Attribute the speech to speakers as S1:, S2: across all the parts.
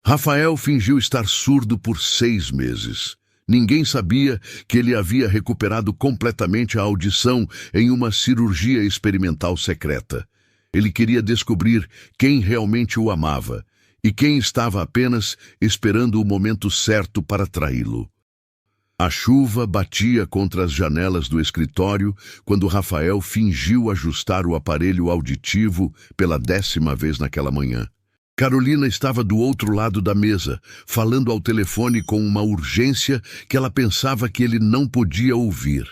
S1: Rafael fingiu estar surdo por 6 meses. Ninguém sabia que ele havia recuperado completamente a audição em uma cirurgia experimental secreta. Ele queria descobrir quem realmente o amava e quem estava apenas esperando o momento certo para traí-lo. A chuva batia contra as janelas do escritório quando Rafael fingiu ajustar o aparelho auditivo pela 10ª vez naquela manhã. Carolina estava do outro lado da mesa, falando ao telefone com uma urgência que ela pensava que ele não podia ouvir.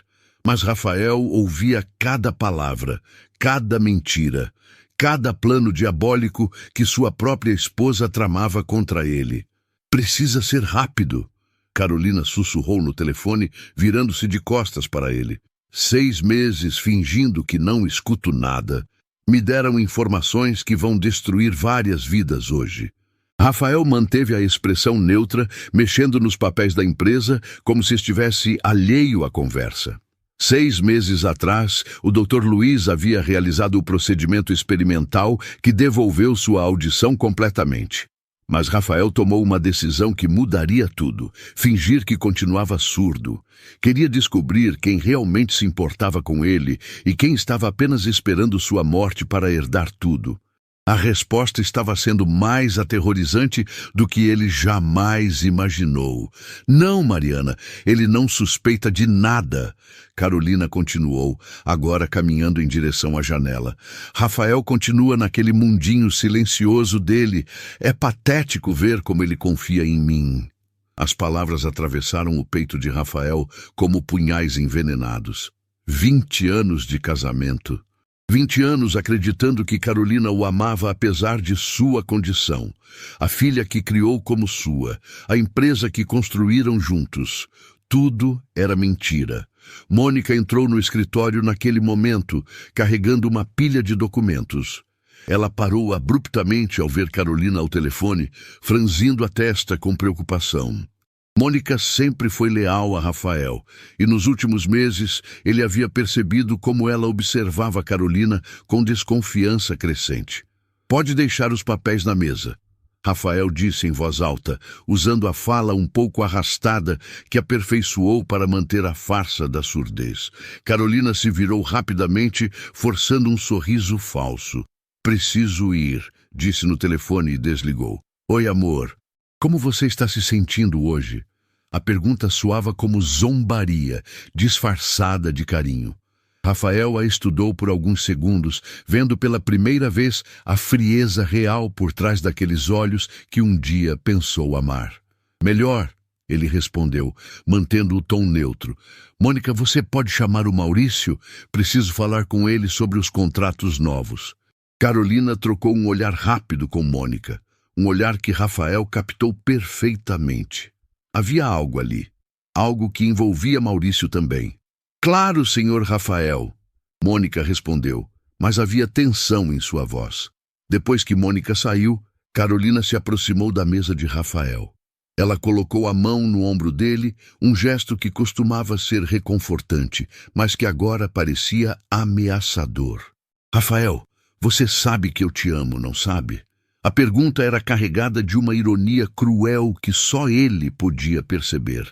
S1: Mas Rafael ouvia cada palavra, cada mentira, cada plano diabólico que sua própria esposa tramava contra ele. "Precisa ser rápido", Carolina sussurrou no telefone, virando-se de costas para ele. 6 meses fingindo que não escuto nada. Me deram informações que vão destruir várias vidas hoje. Rafael manteve a expressão neutra, mexendo nos papéis da empresa, como se estivesse alheio à conversa. 6 meses atrás, o Dr. Luiz havia realizado o procedimento experimental que devolveu sua audição completamente. Mas Rafael tomou uma decisão que mudaria tudo: fingir que continuava surdo. Queria descobrir quem realmente se importava com ele e quem estava apenas esperando sua morte para herdar tudo. A resposta estava sendo mais aterrorizante do que ele jamais imaginou. "Não, Mariana, ele não suspeita de nada", Carolina continuou, agora caminhando em direção à janela. "Rafael continua naquele mundinho silencioso dele. É patético ver como ele confia em mim." As palavras atravessaram o peito de Rafael como punhais envenenados. 20 anos de casamento. 20 anos acreditando que Carolina o amava apesar de sua condição. A filha que criou como sua, a empresa que construíram juntos. Tudo era mentira. Mônica entrou no escritório naquele momento, carregando uma pilha de documentos. Ela parou abruptamente ao ver Carolina ao telefone, franzindo a testa com preocupação. Mônica sempre foi leal a Rafael, e nos últimos meses ele havia percebido como ela observava Carolina com desconfiança crescente. "Pode deixar os papéis na mesa", Rafael disse em voz alta, usando a fala um pouco arrastada que aperfeiçoou para manter a farsa da surdez. Carolina se virou rapidamente, forçando um sorriso falso. "Preciso ir", disse no telefone e desligou. "Oi, amor. Como você está se sentindo hoje?" A pergunta soava como zombaria, disfarçada de carinho. Rafael a estudou por alguns segundos, vendo pela primeira vez a frieza real por trás daqueles olhos que um dia pensou amar. "Melhor", ele respondeu, mantendo o tom neutro. "Mônica, você pode chamar o Maurício? Preciso falar com ele sobre os contratos novos." Carolina trocou um olhar rápido com Mônica. Um olhar que Rafael captou perfeitamente. Havia algo ali. Algo que envolvia Maurício também. "Claro, senhor Rafael", Mônica respondeu, mas havia tensão em sua voz. Depois que Mônica saiu, Carolina se aproximou da mesa de Rafael. Ela colocou a mão no ombro dele, um gesto que costumava ser reconfortante, mas que agora parecia ameaçador. "Rafael, você sabe que eu te amo, não sabe?" A pergunta era carregada de uma ironia cruel que só ele podia perceber.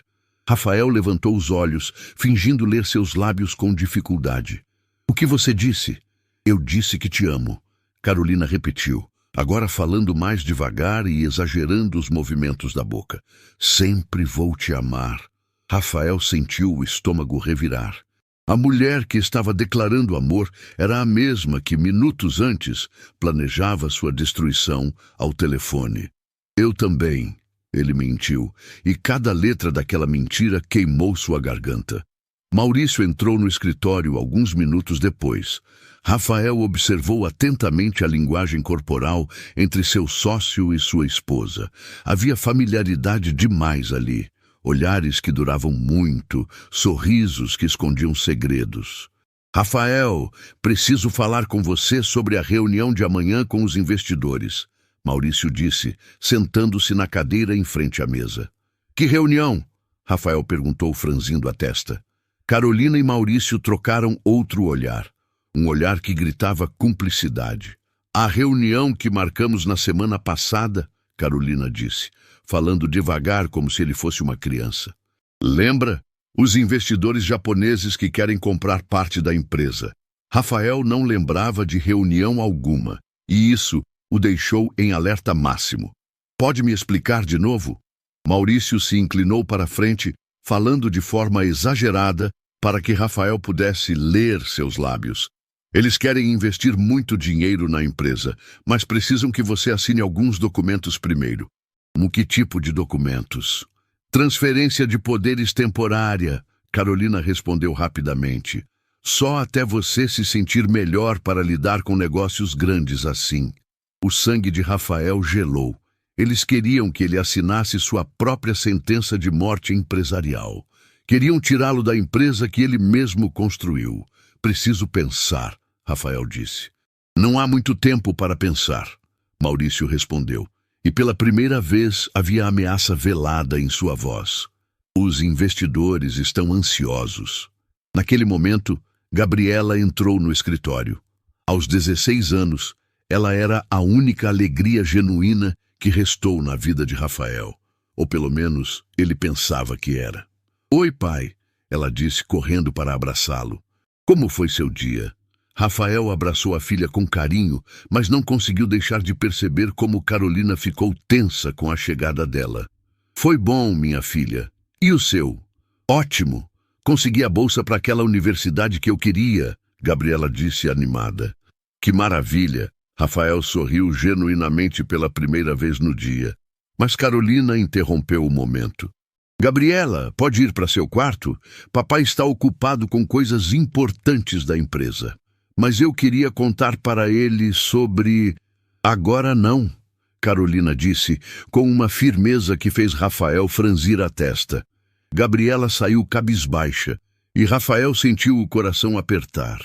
S1: Rafael levantou os olhos, fingindo ler seus lábios com dificuldade. "O que você disse?" "Eu disse que te amo", Carolina repetiu, agora falando mais devagar e exagerando os movimentos da boca. "Sempre vou te amar." Rafael sentiu o estômago revirar. A mulher que estava declarando amor era a mesma que, minutos antes, planejava sua destruição ao telefone. "Eu também", ele mentiu, e cada letra daquela mentira queimou sua garganta. Maurício entrou no escritório alguns minutos depois. Rafael observou atentamente a linguagem corporal entre seu sócio e sua esposa. Havia familiaridade demais ali. Olhares que duravam muito, sorrisos que escondiam segredos. "Rafael, preciso falar com você sobre a reunião de amanhã com os investidores", Maurício disse, sentando-se na cadeira em frente à mesa. "Que reunião?", Rafael perguntou, franzindo a testa. Carolina e Maurício trocaram outro olhar, um olhar que gritava cumplicidade. "A reunião que marcamos na semana passada", Carolina disse, falando devagar como se ele fosse uma criança. Lembra? Os investidores japoneses que querem comprar parte da empresa. Rafael não lembrava de reunião alguma, e isso o deixou em alerta máximo. Pode me explicar de novo? Maurício se inclinou para a frente, falando de forma exagerada para que Rafael pudesse ler seus lábios. Eles querem investir muito dinheiro na empresa, mas precisam que você assine alguns documentos primeiro. Que tipo de documentos? Transferência de poderes temporária, Carolina respondeu rapidamente. Só até você se sentir melhor para lidar com negócios grandes assim. O sangue de Rafael gelou. Eles queriam que ele assinasse sua própria sentença de morte empresarial. Queriam tirá-lo da empresa que ele mesmo construiu. Preciso pensar, Rafael disse. Não há muito tempo para pensar, Maurício respondeu. E pela primeira vez havia ameaça velada em sua voz. Os investidores estão ansiosos. Naquele momento, Gabriela entrou no escritório. Aos 16 anos, ela era a única alegria genuína que restou na vida de Rafael. Ou pelo menos, ele pensava que era. Oi, pai, ela disse, correndo para abraçá-lo. Como foi seu dia? Rafael abraçou a filha com carinho, mas não conseguiu deixar de perceber como Carolina ficou tensa com a chegada dela. Foi bom, minha filha. E o seu? Ótimo. Consegui a bolsa para aquela universidade que eu queria, Gabriela disse animada. Que maravilha! Rafael sorriu genuinamente pela primeira vez no dia. Mas Carolina interrompeu o momento. Gabriela, pode ir para seu quarto? Papai está ocupado com coisas importantes da empresa. Mas eu queria contar para ele sobre... Agora não, Carolina disse, com uma firmeza que fez Rafael franzir a testa. Gabriela saiu cabisbaixa, e Rafael sentiu o coração apertar.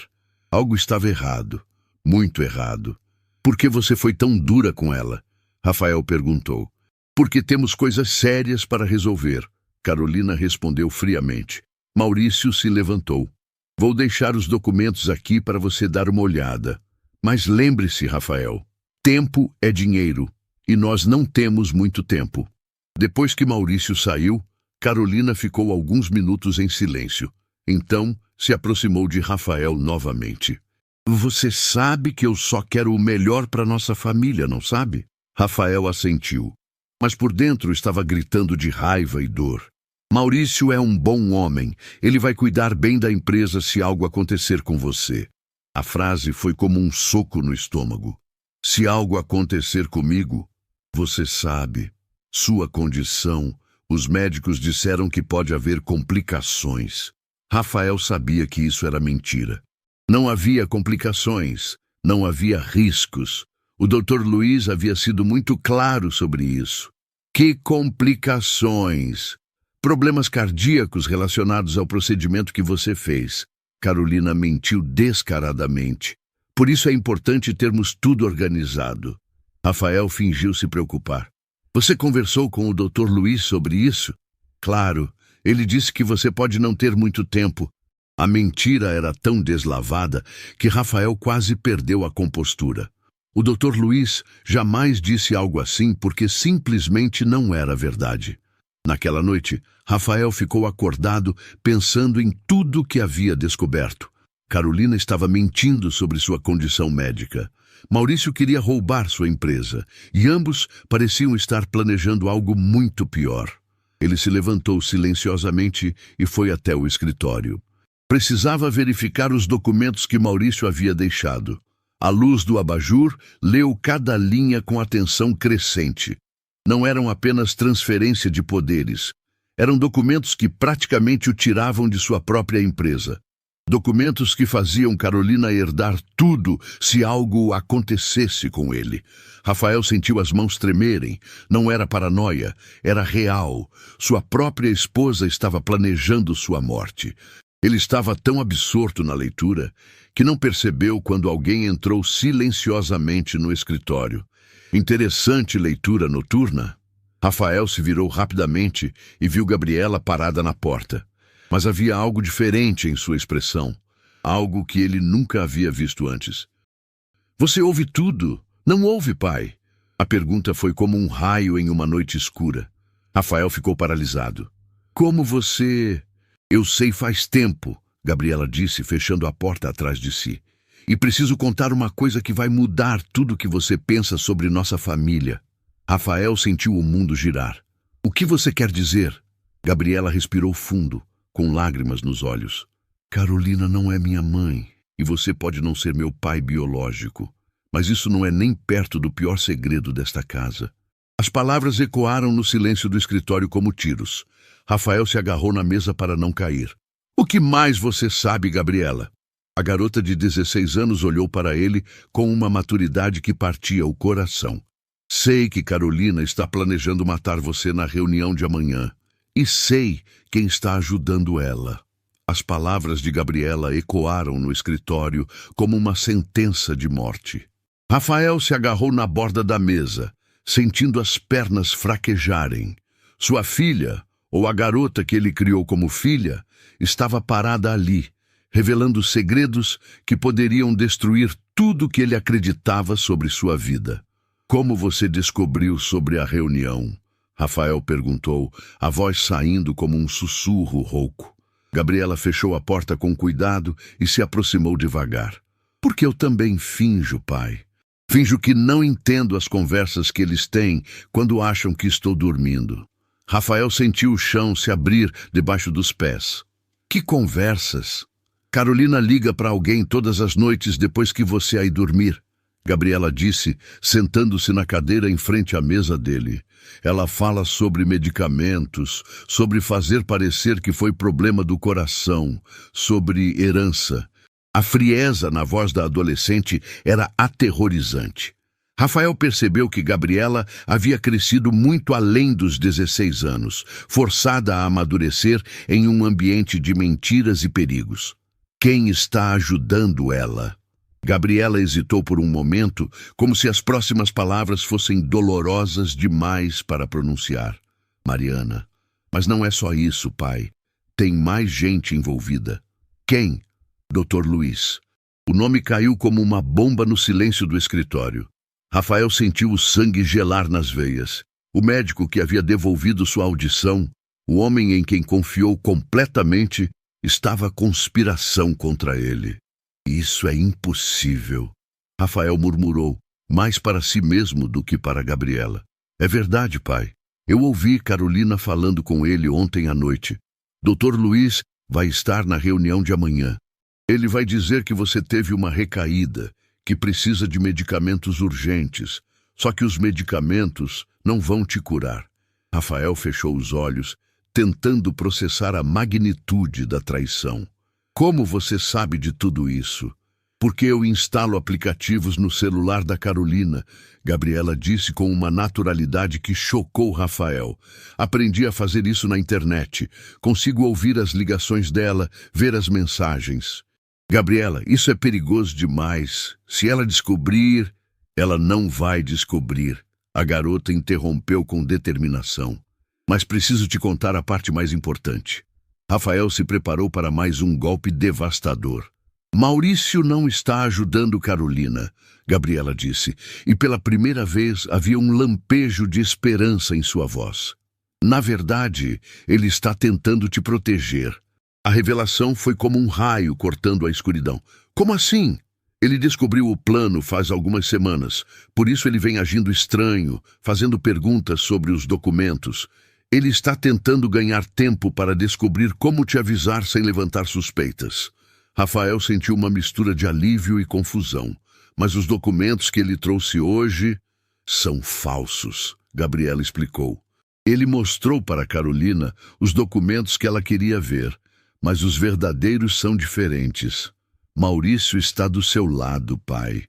S1: Algo estava errado, muito errado. Por que você foi tão dura com ela? Rafael perguntou. Porque temos coisas sérias para resolver, Carolina respondeu friamente. Maurício se levantou. Vou deixar os documentos aqui para você dar uma olhada. Mas lembre-se, Rafael, tempo é dinheiro, e nós não temos muito tempo. Depois que Maurício saiu, Carolina ficou alguns minutos em silêncio. Então, se aproximou de Rafael novamente. Você sabe que eu só quero o melhor para nossa família, não sabe? Rafael assentiu, mas por dentro estava gritando de raiva e dor. Maurício é um bom homem. Ele vai cuidar bem da empresa se algo acontecer com você. A frase foi como um soco no estômago. Se algo acontecer comigo, você sabe, sua condição, os médicos disseram que pode haver complicações. Rafael sabia que isso era mentira. Não havia complicações, não havia riscos. O Dr. Luiz havia sido muito claro sobre isso. Que complicações! Problemas cardíacos relacionados ao procedimento que você fez. Carolina mentiu descaradamente. Por isso é importante termos tudo organizado. Rafael fingiu se preocupar. Você conversou com o Dr. Luiz sobre isso? Claro, ele disse que você pode não ter muito tempo. A mentira era tão deslavada que Rafael quase perdeu a compostura. O Dr. Luiz jamais disse algo assim porque simplesmente não era verdade. Naquela noite, Rafael ficou acordado pensando em tudo o que havia descoberto. Carolina estava mentindo sobre sua condição médica. Maurício queria roubar sua empresa, e ambos pareciam estar planejando algo muito pior. Ele se levantou silenciosamente e foi até o escritório. Precisava verificar os documentos que Maurício havia deixado. À luz do abajur, leu cada linha com atenção crescente. Não eram apenas transferência de poderes. Eram documentos que praticamente o tiravam de sua própria empresa. Documentos que faziam Carolina herdar tudo se algo acontecesse com ele. Rafael sentiu as mãos tremerem. Não era paranoia, era real. Sua própria esposa estava planejando sua morte. Ele estava tão absorto na leitura que não percebeu quando alguém entrou silenciosamente no escritório. Interessante leitura noturna. Rafael se virou rapidamente e viu Gabriela parada na porta. Mas havia algo diferente em sua expressão, algo que ele nunca havia visto antes. Você ouve tudo? Não ouve, pai? A pergunta foi como um raio em uma noite escura. Rafael ficou paralisado. Como você... Eu sei faz tempo, Gabriela disse, fechando a porta atrás de si. E preciso contar uma coisa que vai mudar tudo o que você pensa sobre nossa família. Rafael sentiu o mundo girar. O que você quer dizer? Gabriela respirou fundo, com lágrimas nos olhos. Carolina não é minha mãe, e você pode não ser meu pai biológico. Mas isso não é nem perto do pior segredo desta casa. As palavras ecoaram no silêncio do escritório como tiros. Rafael se agarrou na mesa para não cair. O que mais você sabe, Gabriela? A garota de 16 anos olhou para ele com uma maturidade que partia o coração. Sei que Carolina está planejando matar você na reunião de amanhã. E sei quem está ajudando ela. As palavras de Gabriela ecoaram no escritório como uma sentença de morte. Rafael se agarrou na borda da mesa, sentindo as pernas fraquejarem. Sua filha, ou a garota que ele criou como filha, estava parada ali, revelando segredos que poderiam destruir tudo que ele acreditava sobre sua vida. Como você descobriu sobre a reunião? Rafael perguntou, a voz saindo como um sussurro rouco. Gabriela fechou a porta com cuidado e se aproximou devagar. Porque eu também finjo, pai. Finjo que não entendo as conversas que eles têm quando acham que estou dormindo. Rafael sentiu o chão se abrir debaixo dos pés. Que conversas? Carolina liga para alguém todas as noites depois que você ir dormir. Gabriela disse, sentando-se na cadeira em frente à mesa dele. Ela fala sobre medicamentos, sobre fazer parecer que foi problema do coração, sobre herança. A frieza na voz da adolescente era aterrorizante. Rafael percebeu que Gabriela havia crescido muito além dos 16 anos, forçada a amadurecer em um ambiente de mentiras e perigos. Quem está ajudando ela? Gabriela hesitou por um momento, como se as próximas palavras fossem dolorosas demais para pronunciar. Mariana. Mas não é só isso, pai. Tem mais gente envolvida. Quem? Dr. Luiz. O nome caiu como uma bomba no silêncio do escritório. Rafael sentiu o sangue gelar nas veias. O médico que havia devolvido sua audição, o homem em quem confiou completamente, estava a conspiração contra ele. Isso é impossível. Rafael murmurou, mais para si mesmo do que para Gabriela. É verdade, pai. Eu ouvi Carolina falando com ele ontem à noite. Dr. Luiz vai estar na reunião de amanhã. Ele vai dizer que você teve uma recaída, que precisa de medicamentos urgentes. Só que os medicamentos não vão te curar. Rafael fechou os olhos, tentando processar a magnitude da traição. Como você sabe de tudo isso? Porque eu instalo aplicativos no celular da Carolina, Gabriela disse com uma naturalidade que chocou Rafael. Aprendi a fazer isso na internet. Consigo ouvir as ligações dela, ver as mensagens. Gabriela, isso é perigoso demais. Se ela descobrir... Ela não vai descobrir. A garota interrompeu com determinação. Mas preciso te contar a parte mais importante. Rafael se preparou para mais um golpe devastador. Maurício não está ajudando Carolina, Gabriela disse, e pela primeira vez havia um lampejo de esperança em sua voz. Na verdade, ele está tentando te proteger. A revelação foi como um raio cortando a escuridão. Como assim? Ele descobriu o plano faz algumas semanas, por isso ele vem agindo estranho, fazendo perguntas sobre os documentos. Ele está tentando ganhar tempo para descobrir como te avisar sem levantar suspeitas. Rafael sentiu uma mistura de alívio e confusão. Mas os documentos que ele trouxe hoje são falsos, Gabriela explicou. Ele mostrou para Carolina os documentos que ela queria ver, mas os verdadeiros são diferentes. Maurício está do seu lado, pai.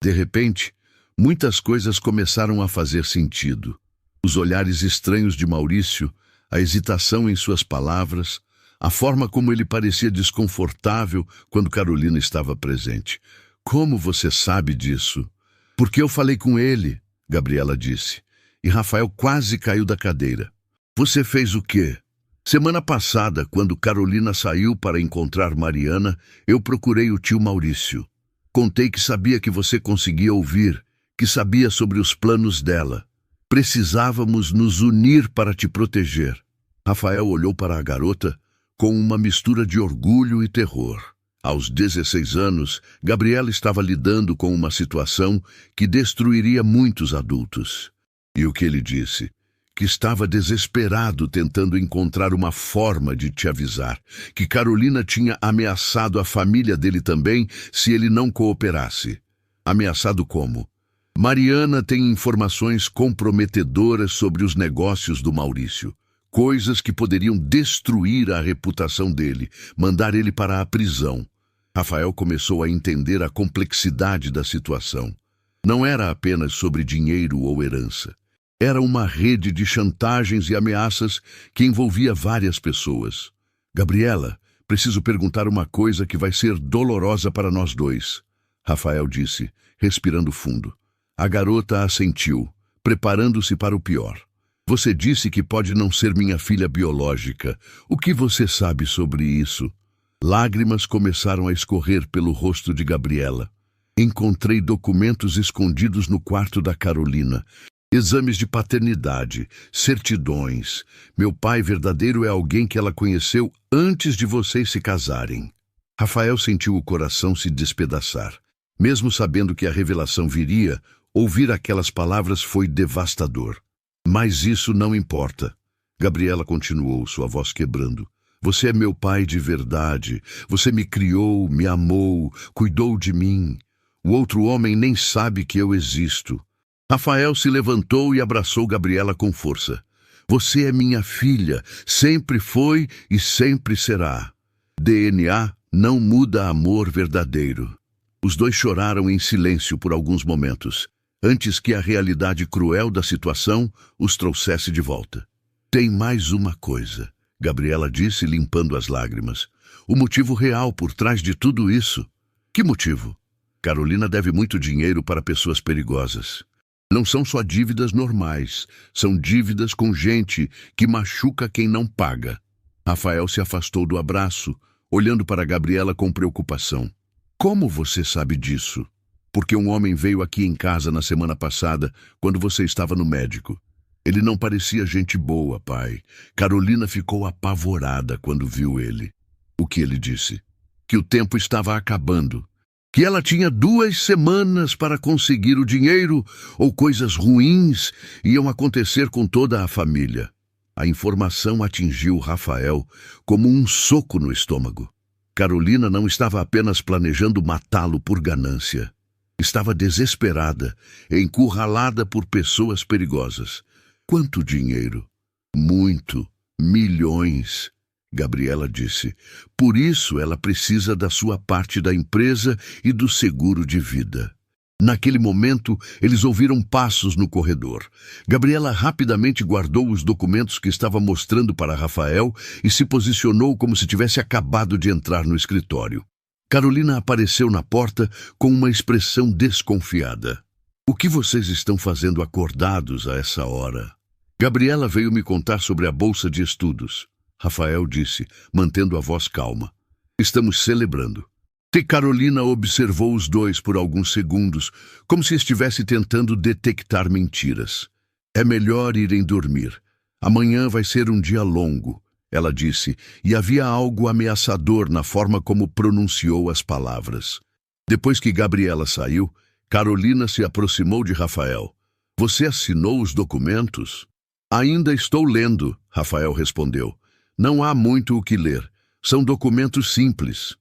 S1: De repente, muitas coisas começaram a fazer sentido. Os olhares estranhos de Maurício, a hesitação em suas palavras, a forma como ele parecia desconfortável quando Carolina estava presente. Como você sabe disso? Porque eu falei com ele, Gabriela disse, e Rafael quase caiu da cadeira. Você fez o quê? Semana passada, quando Carolina saiu para encontrar Mariana, eu procurei o tio Maurício. Contei que sabia que você conseguia ouvir, que sabia sobre os planos dela. Precisávamos nos unir para te proteger. Rafael olhou para a garota com uma mistura de orgulho e terror. Aos 16 anos, Gabriela estava lidando com uma situação que destruiria muitos adultos. E o que ele disse? Que estava desesperado tentando encontrar uma forma de te avisar, que Carolina tinha ameaçado a família dele também se ele não cooperasse. Ameaçado como? Mariana tem informações comprometedoras sobre os negócios do Maurício. Coisas que poderiam destruir a reputação dele, mandar ele para a prisão. Rafael começou a entender a complexidade da situação. Não era apenas sobre dinheiro ou herança. Era uma rede de chantagens e ameaças que envolvia várias pessoas. Gabriela, preciso perguntar uma coisa que vai ser dolorosa para nós dois, Rafael disse, respirando fundo. A garota assentiu, preparando-se para o pior. Você disse que pode não ser minha filha biológica. O que você sabe sobre isso? Lágrimas começaram a escorrer pelo rosto de Gabriela. Encontrei documentos escondidos no quarto da Carolina. Exames de paternidade, certidões. Meu pai verdadeiro é alguém que ela conheceu antes de vocês se casarem. Rafael sentiu o coração se despedaçar. Mesmo sabendo que a revelação viria, ouvir aquelas palavras foi devastador. Mas isso não importa. Gabriela continuou, sua voz quebrando. Você é meu pai de verdade. Você me criou, me amou, cuidou de mim. O outro homem nem sabe que eu existo. Rafael se levantou e abraçou Gabriela com força. Você é minha filha, sempre foi e sempre será. DNA não muda amor verdadeiro. Os dois choraram em silêncio por alguns momentos, antes que a realidade cruel da situação os trouxesse de volta. Tem mais uma coisa, Gabriela disse, limpando as lágrimas. O motivo real por trás de tudo isso. Que motivo? Carolina deve muito dinheiro para pessoas perigosas. Não são só dívidas normais, são dívidas com gente que machuca quem não paga. Rafael se afastou do abraço, olhando para Gabriela com preocupação. Como você sabe disso? Porque um homem veio aqui em casa na semana passada, quando você estava no médico. Ele não parecia gente boa, pai. Carolina ficou apavorada quando viu ele. O que ele disse? Que o tempo estava acabando. Que ela tinha 2 semanas para conseguir o dinheiro ou coisas ruins iam acontecer com toda a família. A informação atingiu Rafael como um soco no estômago. Carolina não estava apenas planejando matá-lo por ganância. Estava desesperada, encurralada por pessoas perigosas. Quanto dinheiro? Muito. Milhões. Gabriela disse. Por isso ela precisa da sua parte da empresa e do seguro de vida. Naquele momento, eles ouviram passos no corredor. Gabriela rapidamente guardou os documentos que estava mostrando para Rafael e se posicionou como se tivesse acabado de entrar no escritório. Carolina apareceu na porta com uma expressão desconfiada. O que vocês estão fazendo acordados a essa hora? Gabriela veio me contar sobre a bolsa de estudos. Rafael disse, mantendo a voz calma. Estamos celebrando. Carolina observou os dois por alguns segundos, como se estivesse tentando detectar mentiras. É melhor irem dormir. Amanhã vai ser um dia longo, ela disse, e havia algo ameaçador na forma como pronunciou as palavras. Depois que Gabriela saiu, Carolina se aproximou de Rafael. Você assinou os documentos? Ainda estou lendo, Rafael respondeu. Não há muito o que ler. São documentos simples.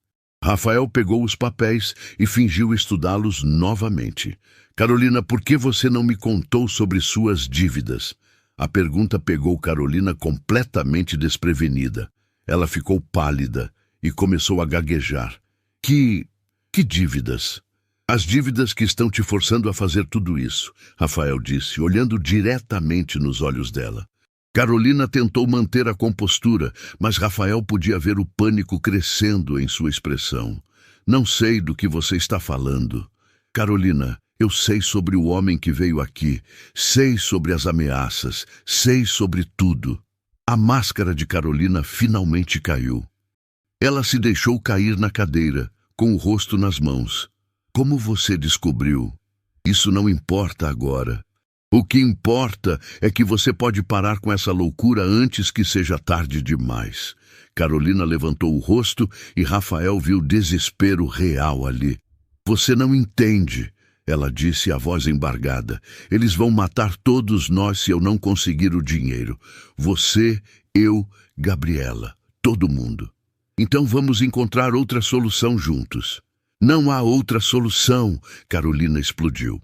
S1: Rafael pegou os papéis e fingiu estudá-los novamente. Carolina, por que você não me contou sobre suas dívidas? A pergunta pegou Carolina completamente desprevenida. Ela ficou pálida e começou a gaguejar. Que dívidas? As dívidas que estão te forçando a fazer tudo isso, Rafael disse, olhando diretamente nos olhos dela. Carolina tentou manter a compostura, mas Rafael podia ver o pânico crescendo em sua expressão. Não sei do que você está falando. Carolina, eu sei sobre o homem que veio aqui, sei sobre as ameaças, sei sobre tudo. A máscara de Carolina finalmente caiu. Ela se deixou cair na cadeira, com o rosto nas mãos. Como você descobriu? Isso não importa agora. O que importa é que você pode parar com essa loucura antes que seja tarde demais. Carolina levantou o rosto e Rafael viu desespero real ali. Você não entende, ela disse, a voz embargada. Eles vão matar todos nós se eu não conseguir o dinheiro. Você, eu, Gabriela, todo mundo. Então vamos encontrar outra solução juntos. Não há outra solução, Carolina explodiu.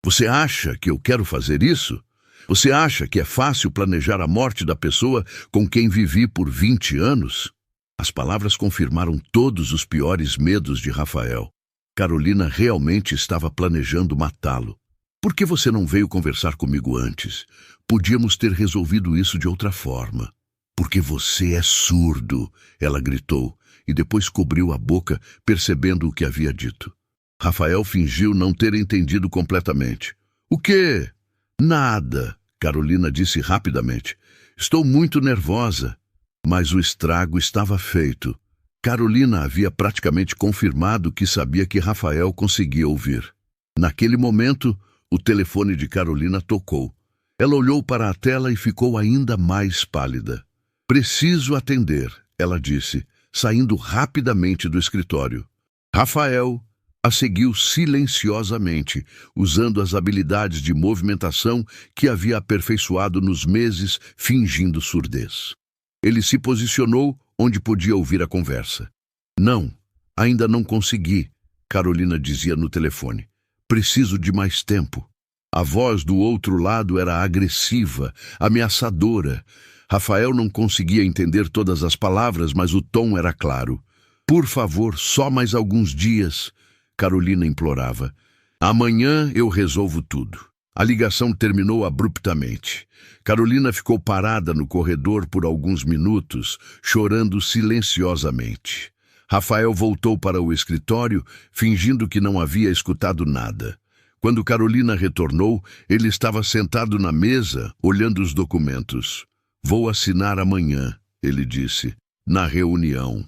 S1: Você acha que eu quero fazer isso? Você acha que é fácil planejar a morte da pessoa com quem vivi por 20 anos? As palavras confirmaram todos os piores medos de Rafael. Carolina realmente estava planejando matá-lo. Por que você não veio conversar comigo antes? Podíamos ter resolvido isso de outra forma. Porque você é surdo, ela gritou, e depois cobriu a boca, percebendo o que havia dito. Rafael fingiu não ter entendido completamente. O quê? Nada, Carolina disse rapidamente. Estou muito nervosa. Mas o estrago estava feito. Carolina havia praticamente confirmado que sabia que Rafael conseguia ouvir. Naquele momento, o telefone de Carolina tocou. Ela olhou para a tela e ficou ainda mais pálida. Preciso atender, ela disse, saindo rapidamente do escritório. Rafael a seguiu silenciosamente, usando as habilidades de movimentação que havia aperfeiçoado nos meses, fingindo surdez. Ele se posicionou onde podia ouvir a conversa. Não, ainda não consegui, Carolina dizia no telefone. Preciso de mais tempo. A voz do outro lado era agressiva, ameaçadora. Rafael não conseguia entender todas as palavras, mas o tom era claro. Por favor, só mais alguns dias, Carolina implorava. Amanhã eu resolvo tudo. A ligação terminou abruptamente. Carolina ficou parada no corredor por alguns minutos, chorando silenciosamente. Rafael voltou para o escritório, fingindo que não havia escutado nada. Quando Carolina retornou, ele estava sentado na mesa, olhando os documentos. Vou assinar amanhã, ele disse, na reunião.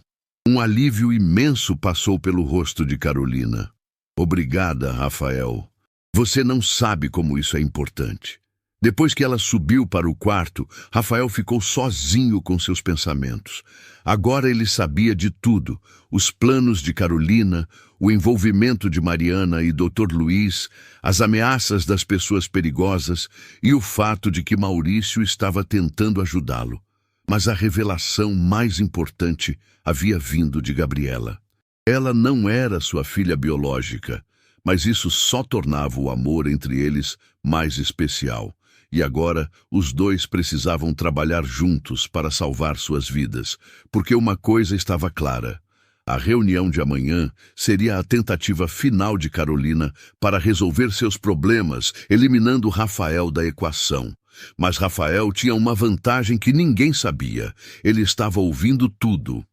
S1: Um alívio imenso passou pelo rosto de Carolina. Obrigada, Rafael. Você não sabe como isso é importante. Depois que ela subiu para o quarto, Rafael ficou sozinho com seus pensamentos. Agora ele sabia de tudo, os planos de Carolina, o envolvimento de Mariana e Dr. Luiz, as ameaças das pessoas perigosas e o fato de que Maurício estava tentando ajudá-lo. Mas a revelação mais importante havia vindo de Gabriela. Ela não era sua filha biológica, mas isso só tornava o amor entre eles mais especial. E agora os dois precisavam trabalhar juntos para salvar suas vidas, porque uma coisa estava clara. A reunião de amanhã seria a tentativa final de Carolina para resolver seus problemas, eliminando Rafael da equação. Mas Rafael tinha uma vantagem que ninguém sabia. Ele estava ouvindo tudo.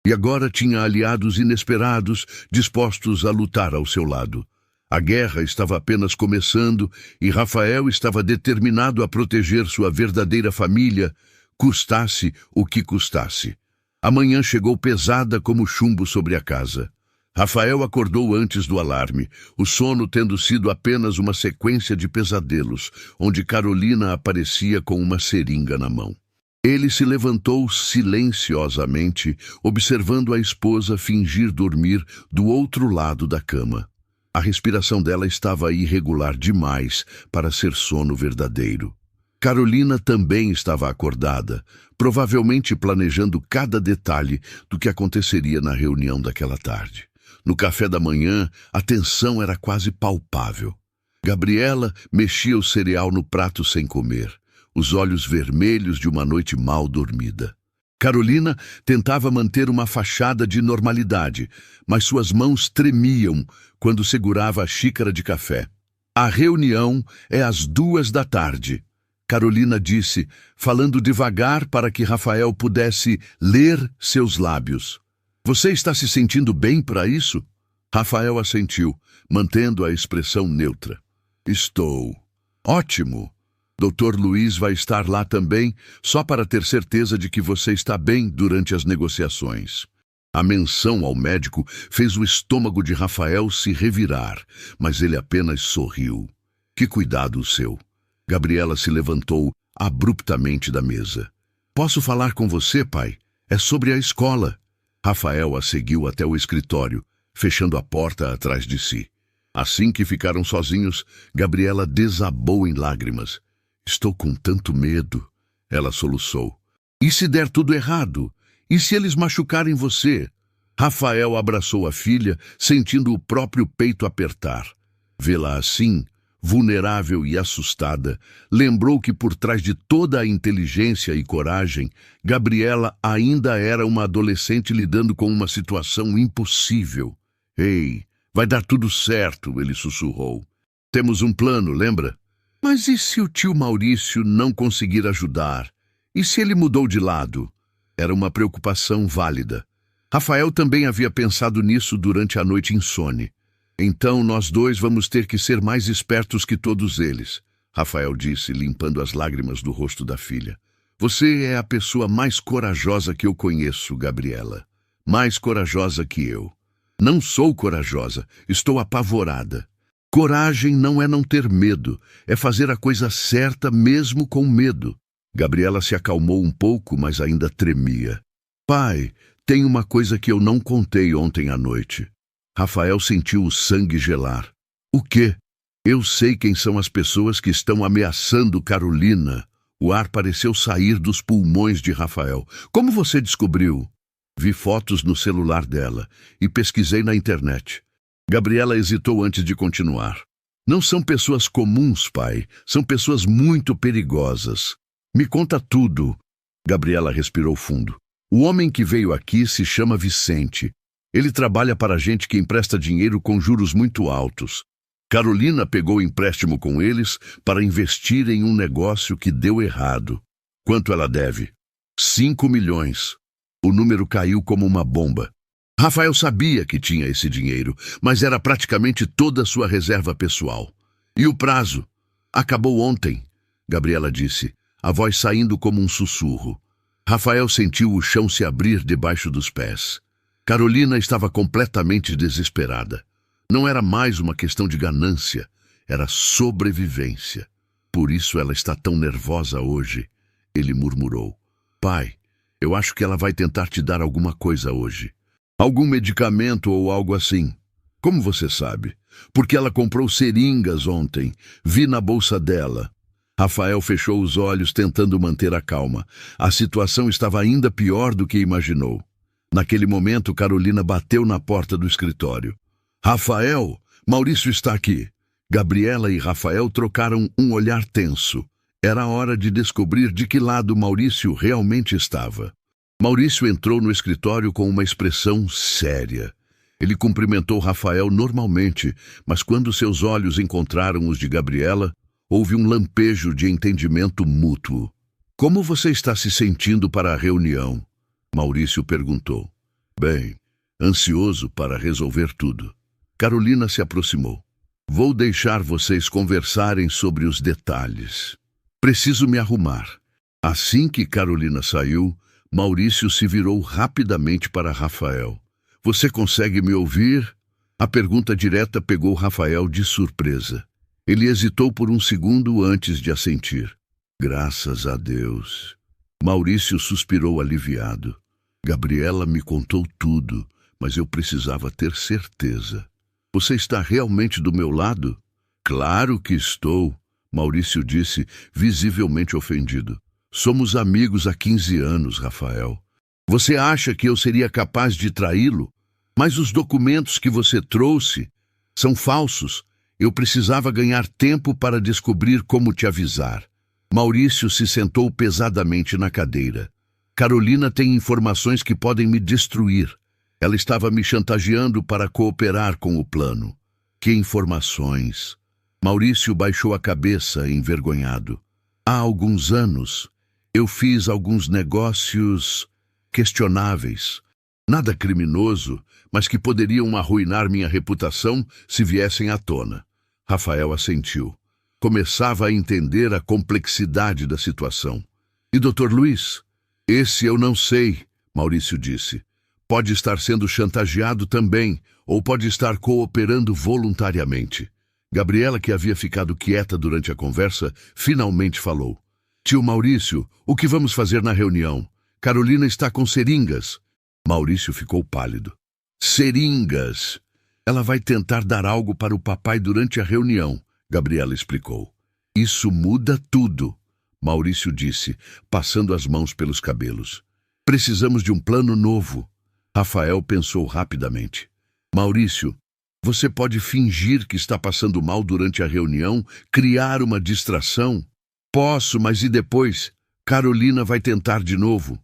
S1: E agora tinha aliados inesperados, dispostos a lutar ao seu lado. A guerra estava apenas começando e Rafael estava determinado a proteger sua verdadeira família, custasse o que custasse. A manhã chegou pesada como chumbo sobre a casa. Rafael acordou antes do alarme, o sono tendo sido apenas uma sequência de pesadelos, onde Carolina aparecia com uma seringa na mão. Ele se levantou silenciosamente, observando a esposa fingir dormir do outro lado da cama. A respiração dela estava irregular demais para ser sono verdadeiro. Carolina também estava acordada, provavelmente planejando cada detalhe do que aconteceria na reunião daquela tarde. No café da manhã, a tensão era quase palpável. Gabriela mexia o cereal no prato sem comer, os olhos vermelhos de uma noite mal dormida. Carolina tentava manter uma fachada de normalidade, mas suas mãos tremiam quando segurava a xícara de café. A reunião é às 14h, Carolina disse, falando devagar para que Rafael pudesse ler seus lábios. Você está se sentindo bem para isso? Rafael assentiu, mantendo a expressão neutra. Estou. Ótimo. Dr. Luiz vai estar lá também, só para ter certeza de que você está bem durante as negociações. A menção ao médico fez o estômago de Rafael se revirar, mas ele apenas sorriu. Que cuidado o seu. Gabriela se levantou abruptamente da mesa. Posso falar com você, pai? É sobre a escola. Rafael a seguiu até o escritório, fechando a porta atrás de si. Assim que ficaram sozinhos, Gabriela desabou em lágrimas. Estou com tanto medo, ela soluçou. E se der tudo errado? E se eles machucarem você? Rafael abraçou a filha, sentindo o próprio peito apertar. Vê-la assim, vulnerável e assustada, lembrou que por trás de toda a inteligência e coragem, Gabriela ainda era uma adolescente lidando com uma situação impossível. Ei, vai dar tudo certo, ele sussurrou. Temos um plano, lembra? Mas e se o tio Maurício não conseguir ajudar? E se ele mudou de lado? Era uma preocupação válida. Rafael também havia pensado nisso durante a noite insone. Então nós dois vamos ter que ser mais espertos que todos eles, Rafael disse, limpando as lágrimas do rosto da filha. Você é a pessoa mais corajosa que eu conheço, Gabriela. Mais corajosa que eu. Não sou corajosa, estou apavorada. Coragem não é não ter medo, é fazer a coisa certa mesmo com medo. Gabriela se acalmou um pouco, mas ainda tremia. Pai, tem uma coisa que eu não contei ontem à noite. Rafael sentiu o sangue gelar. O quê? Eu sei quem são as pessoas que estão ameaçando Carolina. O ar pareceu sair dos pulmões de Rafael. Como você descobriu? Vi fotos no celular dela e pesquisei na internet. Gabriela hesitou antes de continuar. Não são pessoas comuns, pai. São pessoas muito perigosas. Me conta tudo. Gabriela respirou fundo. O homem que veio aqui se chama Vicente. Ele trabalha para gente que empresta dinheiro com juros muito altos. Carolina pegou empréstimo com eles para investir em um negócio que deu errado. Quanto ela deve? 5 milhões. O número caiu como uma bomba. Rafael sabia que tinha esse dinheiro, mas era praticamente toda a sua reserva pessoal. E o prazo? Acabou ontem, Gabriela disse, a voz saindo como um sussurro. Rafael sentiu o chão se abrir debaixo dos pés. Carolina estava completamente desesperada. Não era mais uma questão de ganância, era sobrevivência. Por isso ela está tão nervosa hoje, ele murmurou. Pai, eu acho que ela vai tentar te dar alguma coisa hoje. Algum medicamento ou algo assim. Como você sabe? Porque ela comprou seringas ontem. Vi na bolsa dela. Rafael fechou os olhos tentando manter a calma. A situação estava ainda pior do que imaginou. Naquele momento, Carolina bateu na porta do escritório. Rafael, Maurício está aqui. Gabriela e Rafael trocaram um olhar tenso. Era hora de descobrir de que lado Maurício realmente estava. Maurício entrou no escritório com uma expressão séria. Ele cumprimentou Rafael normalmente, mas quando seus olhos encontraram os de Gabriela, houve um lampejo de entendimento mútuo. Como você está se sentindo para a reunião? Maurício perguntou. Bem, ansioso para resolver tudo. Carolina se aproximou. Vou deixar vocês conversarem sobre os detalhes. Preciso me arrumar. Assim que Carolina saiu, Maurício se virou rapidamente para Rafael. Você consegue me ouvir? A pergunta direta pegou Rafael de surpresa. Ele hesitou por um segundo antes de assentir. Graças a Deus. Maurício suspirou aliviado. Gabriela me contou tudo, mas eu precisava ter certeza. Você está realmente do meu lado? Claro que estou, Maurício disse, visivelmente ofendido. Somos amigos há 15 anos, Rafael. Você acha que eu seria capaz de traí-lo? Mas os documentos que você trouxe são falsos. Eu precisava ganhar tempo para descobrir como te avisar. Maurício se sentou pesadamente na cadeira. Carolina tem informações que podem me destruir. Ela estava me chantageando para cooperar com o plano. Que informações? Maurício baixou a cabeça, envergonhado. Há alguns anos, eu fiz alguns negócios questionáveis. Nada criminoso, mas que poderiam arruinar minha reputação se viessem à tona. Rafael assentiu. Começava a entender a complexidade da situação. E Dr. Luiz? Esse eu não sei, Maurício disse. Pode estar sendo chantageado também, ou pode estar cooperando voluntariamente. Gabriela, que havia ficado quieta durante a conversa, finalmente falou. Tio Maurício, o que vamos fazer na reunião? Carolina está com seringas. Maurício ficou pálido. Seringas! Ela vai tentar dar algo para o papai durante a reunião, Gabriela explicou. Isso muda tudo, Maurício disse, passando as mãos pelos cabelos. Precisamos de um plano novo. Rafael pensou rapidamente. Maurício, você pode fingir que está passando mal durante a reunião, criar uma distração? Posso, mas e depois? Carolina vai tentar de novo.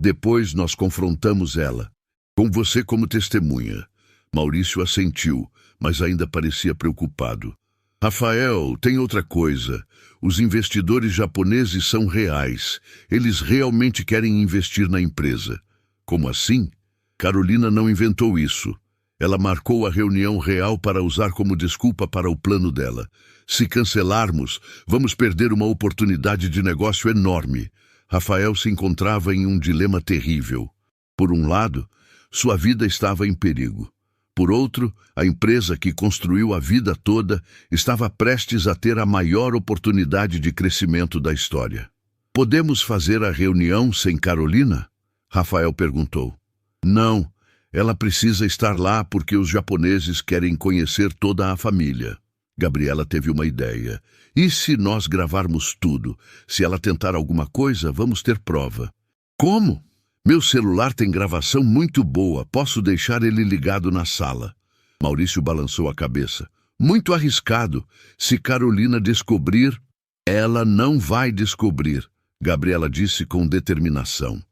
S1: Depois nós confrontamos ela. Com você como testemunha. Maurício assentiu, mas ainda parecia preocupado. Rafael, tem outra coisa. Os investidores japoneses são reais. Eles realmente querem investir na empresa. Como assim? Carolina não inventou isso. Ela marcou a reunião real para usar como desculpa para o plano dela. Se cancelarmos, vamos perder uma oportunidade de negócio enorme. Rafael se encontrava em um dilema terrível. Por um lado, sua vida estava em perigo. Por outro, a empresa que construiu a vida toda estava prestes a ter a maior oportunidade de crescimento da história. Podemos fazer a reunião sem Carolina? Rafael perguntou. Não, ela precisa estar lá porque os japoneses querem conhecer toda a família. Gabriela teve uma ideia. E se nós gravarmos tudo? Se ela tentar alguma coisa, vamos ter prova. Como? Meu celular tem gravação muito boa. Posso deixar ele ligado na sala. Maurício balançou a cabeça. Muito arriscado. Se Carolina descobrir, ela não vai descobrir, Gabriela disse com determinação.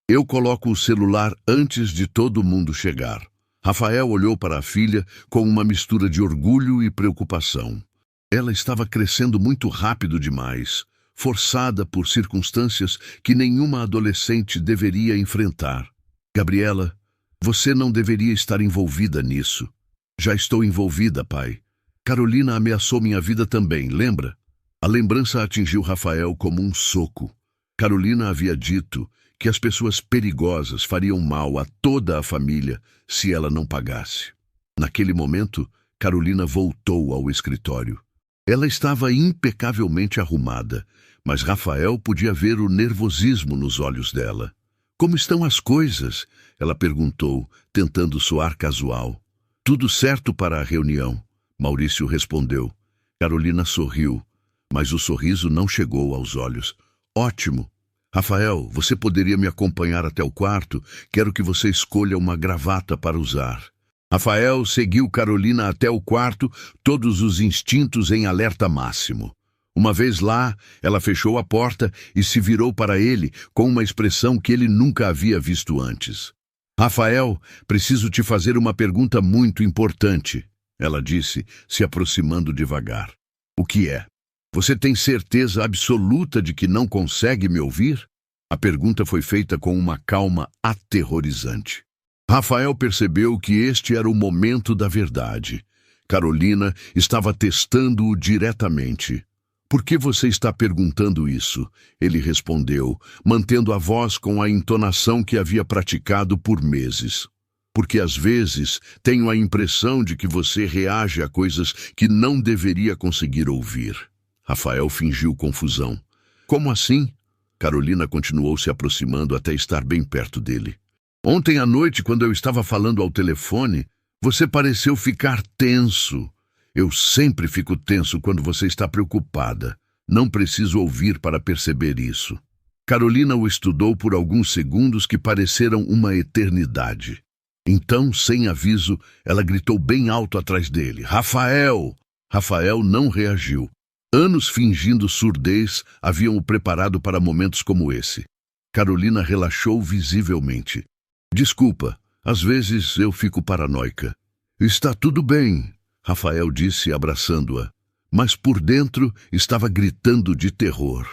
S1: Eu coloco o celular antes de todo mundo chegar. Rafael olhou para a filha com uma mistura de orgulho e preocupação. Ela estava crescendo muito rápido demais, forçada por circunstâncias que nenhuma adolescente deveria enfrentar. Gabriela, você não deveria estar envolvida nisso. Já estou envolvida, pai. Carolina ameaçou minha vida também, lembra? A lembrança atingiu Rafael como um soco. Carolina havia dito que as pessoas perigosas fariam mal a toda a família se ela não pagasse. Naquele momento, Carolina voltou ao escritório. Ela estava impecavelmente arrumada, mas Rafael podia ver o nervosismo nos olhos dela. Como estão as coisas? Ela perguntou, tentando soar casual. Tudo certo para a reunião, Maurício respondeu. Carolina sorriu, mas o sorriso não chegou aos olhos. Ótimo. Rafael, você poderia me acompanhar até o quarto? Quero que você escolha uma gravata para usar. Rafael seguiu Carolina até o quarto, todos os instintos em alerta máximo. Uma vez lá, ela fechou a porta e se virou para ele com uma expressão que ele nunca havia visto antes. Rafael, preciso te fazer uma pergunta muito importante, ela disse, se aproximando devagar. O que é? Você tem certeza absoluta de que não consegue me ouvir? A pergunta foi feita com uma calma aterrorizante. Rafael percebeu que este era o momento da verdade. Carolina estava testando-o diretamente. Por que você está perguntando isso? Ele respondeu, mantendo a voz com a entonação que havia praticado por meses. Porque às vezes tenho a impressão de que você reage a coisas que não deveria conseguir ouvir. Rafael fingiu confusão. Como assim? Carolina continuou se aproximando até estar bem perto dele. Ontem à noite, quando eu estava falando ao telefone, você pareceu ficar tenso. Eu sempre fico tenso quando você está preocupada. Não preciso ouvir para perceber isso. Carolina o estudou por alguns segundos que pareceram uma eternidade. Então, sem aviso, ela gritou bem alto atrás dele. Rafael! Rafael não reagiu. Anos fingindo surdez haviam o preparado para momentos como esse. Carolina relaxou visivelmente. Desculpa, às vezes eu fico paranoica. Está tudo bem, Rafael disse abraçando-a, mas por dentro estava gritando de terror.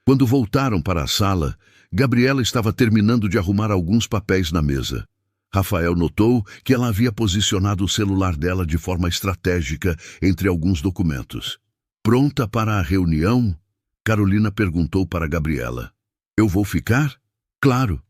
S1: Quando voltaram para a sala, Gabriela estava terminando de arrumar alguns papéis na mesa. Rafael notou que ela havia posicionado o celular dela de forma estratégica entre alguns documentos. Pronta para a reunião? Carolina perguntou para Gabriela. Eu vou ficar? Claro.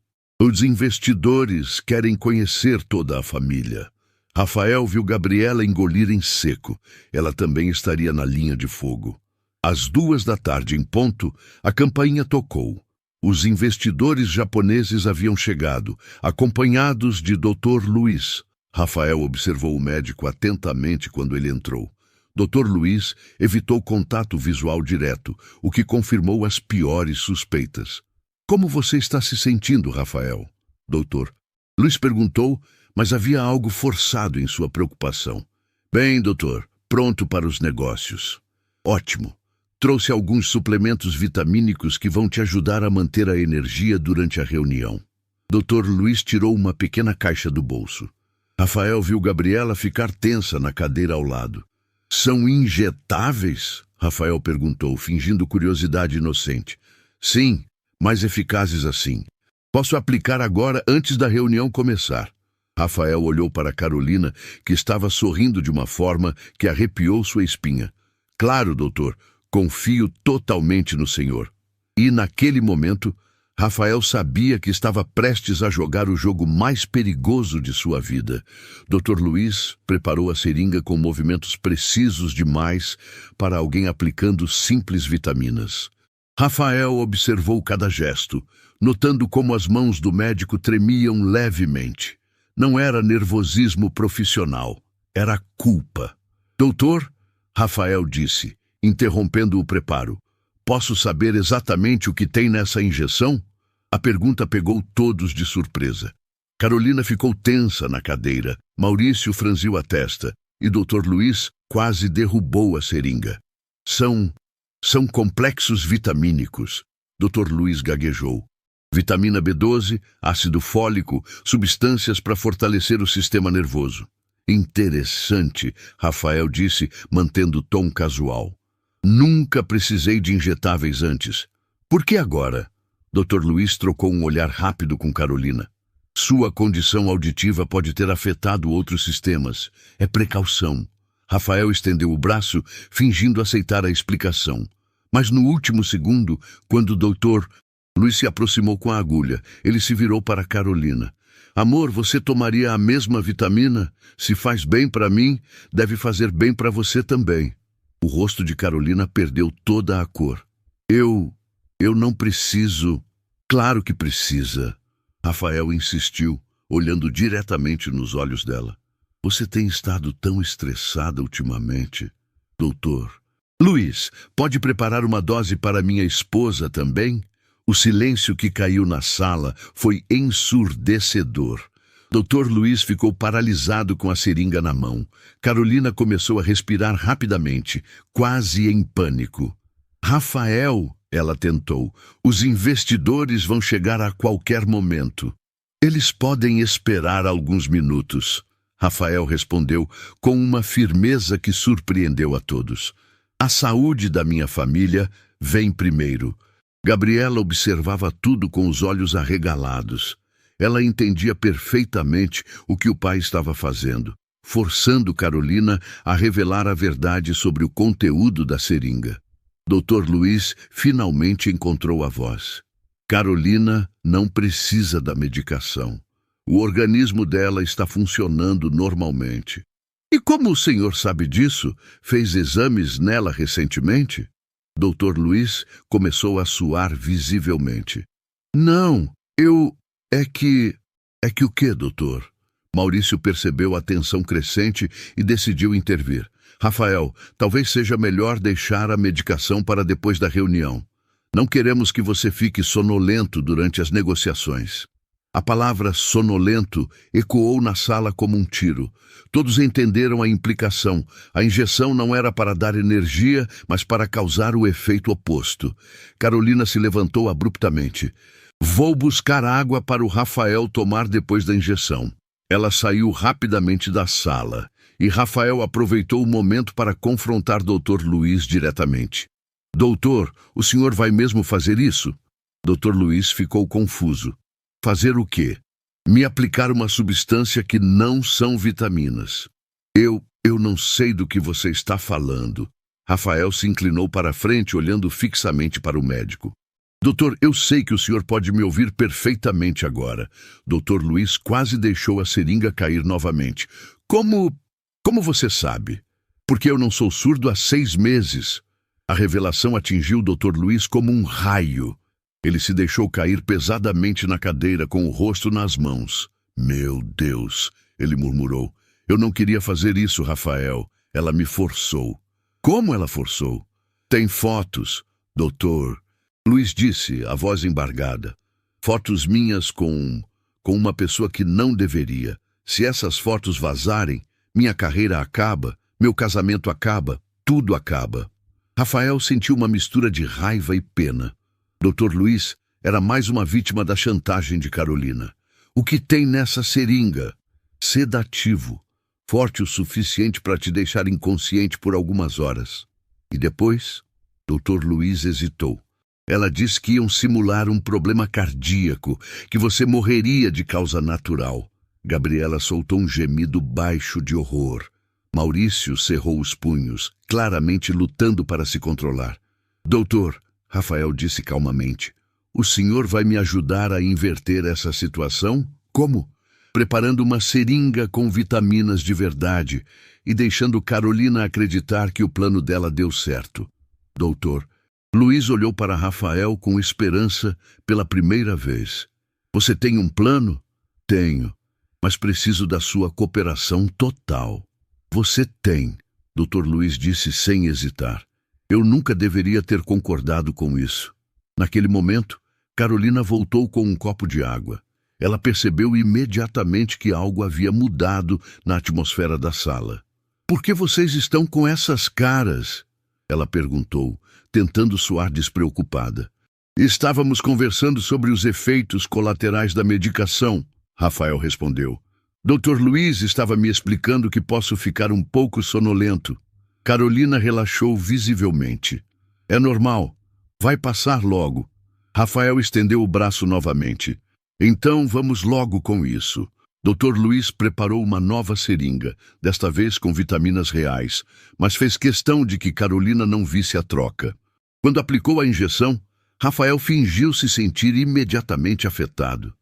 S1: Os investidores querem conhecer toda a família. Rafael viu Gabriela engolir em seco. Ela também estaria na linha de fogo. Às 2 da tarde em ponto, a campainha tocou. Os investidores japoneses haviam chegado, acompanhados de Dr. Luiz. Rafael observou o médico atentamente quando ele entrou. Dr. Luiz evitou contato visual direto, o que confirmou as piores suspeitas. Como você está se sentindo, Rafael? Doutor Luiz perguntou, mas havia algo forçado em sua preocupação. Bem, doutor, pronto para os negócios. Ótimo. Trouxe alguns suplementos vitamínicos que vão te ajudar a manter a energia durante a reunião. Dr. Luiz tirou uma pequena caixa do bolso. Rafael viu Gabriela ficar tensa na cadeira ao lado. São injetáveis? Rafael perguntou, fingindo curiosidade inocente. Sim, mais eficazes assim. Posso aplicar agora antes da reunião começar. Rafael olhou para Carolina, que estava sorrindo de uma forma que arrepiou sua espinha. Claro, doutor, confio totalmente no senhor. E naquele momento, Rafael sabia que estava prestes a jogar o jogo mais perigoso de sua vida. Dr. Luiz preparou a seringa com movimentos precisos demais para alguém aplicando simples vitaminas. Rafael observou cada gesto, notando como as mãos do médico tremiam levemente. Não era nervosismo profissional, era culpa. Doutor, Rafael disse, interrompendo o preparo, posso saber exatamente o que tem nessa injeção? A pergunta pegou todos de surpresa. Carolina ficou tensa na cadeira, Maurício franziu a testa e Dr. Luiz quase derrubou a seringa. São complexos vitamínicos, Dr. Luiz gaguejou. Vitamina B12, ácido fólico, substâncias para fortalecer o sistema nervoso. Interessante, Rafael disse, mantendo o tom casual. Nunca precisei de injetáveis antes. Por que agora? Dr. Luiz trocou um olhar rápido com Carolina. Sua condição auditiva pode ter afetado outros sistemas. É precaução. Rafael estendeu o braço, fingindo aceitar a explicação. Mas no último segundo, quando o Dr. Luiz se aproximou com a agulha, ele se virou para Carolina. Amor, você tomaria a mesma vitamina? Se faz bem para mim, deve fazer bem para você também. O rosto de Carolina perdeu toda a cor. Eu não preciso. Claro que precisa. Rafael insistiu, olhando diretamente nos olhos dela. Você tem estado tão estressada ultimamente. Doutor Luiz, pode preparar uma dose para minha esposa também? O silêncio que caiu na sala foi ensurdecedor. Dr. Luiz ficou paralisado com a seringa na mão. Carolina começou a respirar rapidamente, quase em pânico. Rafael, ela tentou, os investidores vão chegar a qualquer momento. Eles podem esperar alguns minutos. Rafael respondeu com uma firmeza que surpreendeu a todos. A saúde da minha família vem primeiro. Gabriela observava tudo com os olhos arregalados. Ela entendia perfeitamente o que o pai estava fazendo, forçando Carolina a revelar a verdade sobre o conteúdo da seringa. Dr. Luiz finalmente encontrou a voz. Carolina não precisa da medicação. O organismo dela está funcionando normalmente. E como o senhor sabe disso? Fez exames nela recentemente? Dr. Luiz começou a suar visivelmente. Não, É que o quê, doutor? Maurício percebeu a tensão crescente e decidiu intervir. Rafael, talvez seja melhor deixar a medicação para depois da reunião. Não queremos que você fique sonolento durante as negociações. A palavra sonolento ecoou na sala como um tiro. Todos entenderam a implicação. A injeção não era para dar energia, mas para causar o efeito oposto. Carolina se levantou abruptamente. Vou buscar água para o Rafael tomar depois da injeção. Ela saiu rapidamente da sala, e Rafael aproveitou o momento para confrontar Dr. Luiz diretamente. Doutor, o senhor vai mesmo fazer isso? Dr. Luiz ficou confuso. Fazer o quê? Me aplicar uma substância que não são vitaminas. Eu não sei do que você está falando. Rafael se inclinou para a frente, olhando fixamente para o médico. Doutor, eu sei que o senhor pode me ouvir perfeitamente agora. Doutor Luiz quase deixou a seringa cair novamente. Como você sabe? Porque eu não sou surdo há 6 meses. A revelação atingiu o Dr. Luiz como um raio. Ele se deixou cair pesadamente na cadeira com o rosto nas mãos. Meu Deus, ele murmurou. Eu não queria fazer isso, Rafael. Ela me forçou. Como ela forçou? Tem fotos, doutor. Luiz disse, a voz embargada. Fotos minhas com uma pessoa que não deveria. Se essas fotos vazarem, minha carreira acaba, meu casamento acaba, tudo acaba. Rafael sentiu uma mistura de raiva e pena. Dr. Luiz era mais uma vítima da chantagem de Carolina. O que tem nessa seringa? Sedativo, forte o suficiente para te deixar inconsciente por algumas horas. E depois, Dr. Luiz hesitou. Ela disse que iam simular um problema cardíaco, que você morreria de causa natural. Gabriela soltou um gemido baixo de horror. Maurício cerrou os punhos, claramente lutando para se controlar. Doutor, Rafael disse calmamente, o senhor vai me ajudar a inverter essa situação? Como? Preparando uma seringa com vitaminas de verdade e deixando Carolina acreditar que o plano dela deu certo. Doutor, Luiz olhou para Rafael com esperança pela primeira vez. Você tem um plano? Tenho, mas preciso da sua cooperação total. Você tem, Dr. Luiz disse sem hesitar. Eu nunca deveria ter concordado com isso. Naquele momento, Carolina voltou com um copo de água. Ela percebeu imediatamente que algo havia mudado na atmosfera da sala. Por que vocês estão com essas caras? Ela perguntou, tentando soar despreocupada. Estávamos conversando sobre os efeitos colaterais da medicação, Rafael respondeu. Dr. Luiz estava me explicando que posso ficar um pouco sonolento. Carolina relaxou visivelmente. É normal. Vai passar logo. Rafael estendeu o braço novamente. Então vamos logo com isso. Dr. Luiz preparou uma nova seringa, desta vez com vitaminas reais, mas fez questão de que Carolina não visse a troca. Quando aplicou a injeção, Rafael fingiu se sentir imediatamente afetado.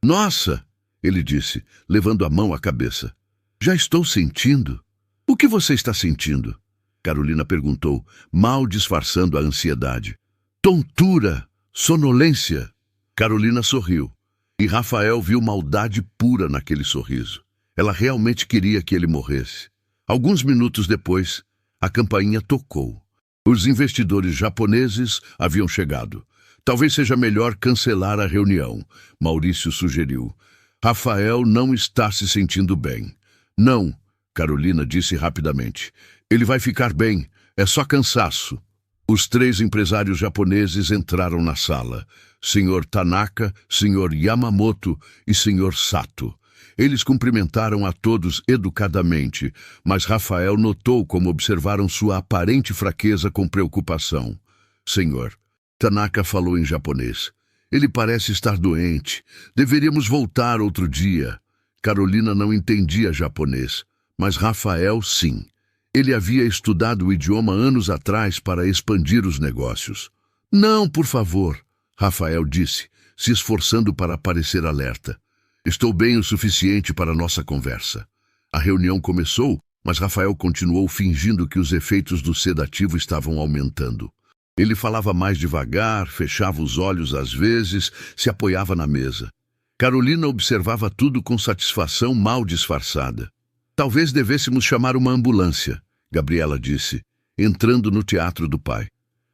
S1: Nossa! Ele disse, levando a mão à cabeça. Já estou sentindo. O que você está sentindo? Carolina perguntou, mal disfarçando a ansiedade. Tontura! Sonolência! Carolina sorriu. E Rafael viu maldade pura naquele sorriso. Ela realmente queria que ele morresse. Alguns minutos depois, a campainha tocou. Os investidores japoneses haviam chegado. Talvez seja melhor cancelar a reunião, Maurício sugeriu. Rafael não está se sentindo bem. Não, Carolina disse rapidamente. Ele vai ficar bem, é só cansaço. Os 3 empresários japoneses entraram na sala. Sr. Tanaka, Sr. Yamamoto e Sr. Sato. Eles cumprimentaram a todos educadamente, mas Rafael notou como observaram sua aparente fraqueza com preocupação. Senhor, Tanaka falou em japonês. Ele parece estar doente. Deveríamos voltar outro dia. Carolina não entendia japonês, mas Rafael sim. Ele havia estudado o idioma anos atrás para expandir os negócios. Não, por favor, Rafael disse, se esforçando para parecer alerta. Estou bem o suficiente para nossa conversa. A reunião começou, mas Rafael continuou fingindo que os efeitos do sedativo estavam aumentando. Ele falava mais devagar, fechava os olhos às vezes, se apoiava na mesa. Carolina observava tudo com satisfação mal disfarçada. Talvez devêssemos chamar uma ambulância, Gabriela disse, entrando no teatro do pai.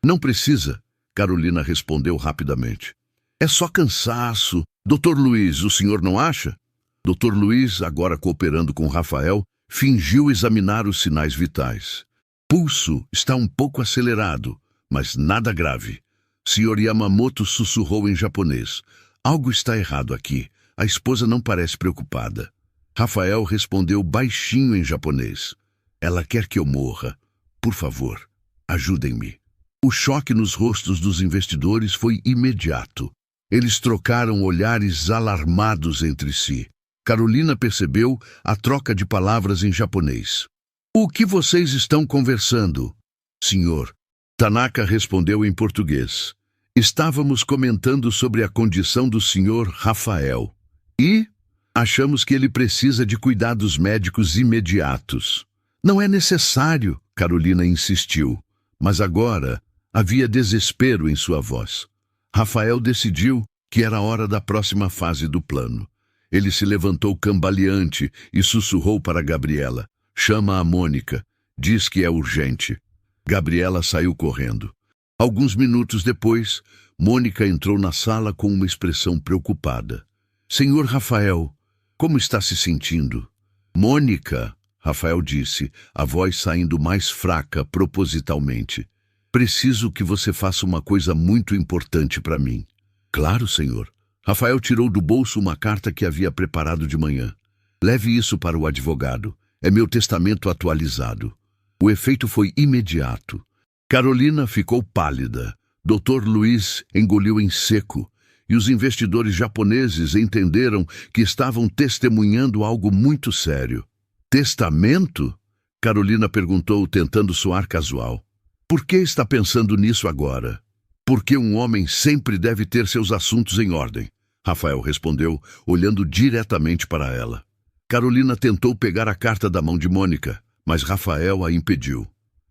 S1: Não precisa, Carolina respondeu rapidamente. É só cansaço. Dr. Luiz, o senhor não acha? Dr. Luiz, agora cooperando com Rafael, fingiu examinar os sinais vitais. Pulso está um pouco acelerado, mas nada grave. Sr. Yamamoto sussurrou em japonês. Algo está errado aqui. A esposa não parece preocupada. Rafael respondeu baixinho em japonês. Ela quer que eu morra. Por favor, ajudem-me. O choque nos rostos dos investidores foi imediato. Eles trocaram olhares alarmados entre si. Carolina percebeu a troca de palavras em japonês. O que vocês estão conversando? Senhor, Tanaka respondeu em português. Estávamos comentando sobre a condição do Sr. Rafael e achamos que ele precisa de cuidados médicos imediatos. Não é necessário, Carolina insistiu, mas agora havia desespero em sua voz. Rafael decidiu que era a hora da próxima fase do plano. Ele se levantou cambaleante e sussurrou para Gabriela: chama a Mônica, diz que é urgente. Gabriela saiu correndo. Alguns minutos depois, Mônica entrou na sala com uma expressão preocupada. Senhor Rafael, como está se sentindo? Mônica, Rafael disse, a voz saindo mais fraca propositalmente. Preciso que você faça uma coisa muito importante para mim. Claro, senhor. Rafael tirou do bolso uma carta que havia preparado de manhã. Leve isso para o advogado. É meu testamento atualizado. O efeito foi imediato. Carolina ficou pálida. Dr. Luiz engoliu em seco. E os investidores japoneses entenderam que estavam testemunhando algo muito sério. Testamento? Carolina perguntou, tentando soar casual. Por que está pensando nisso agora? Porque um homem sempre deve ter seus assuntos em ordem, Rafael respondeu, olhando diretamente para ela. Carolina tentou pegar a carta da mão de Mônica, mas Rafael a impediu.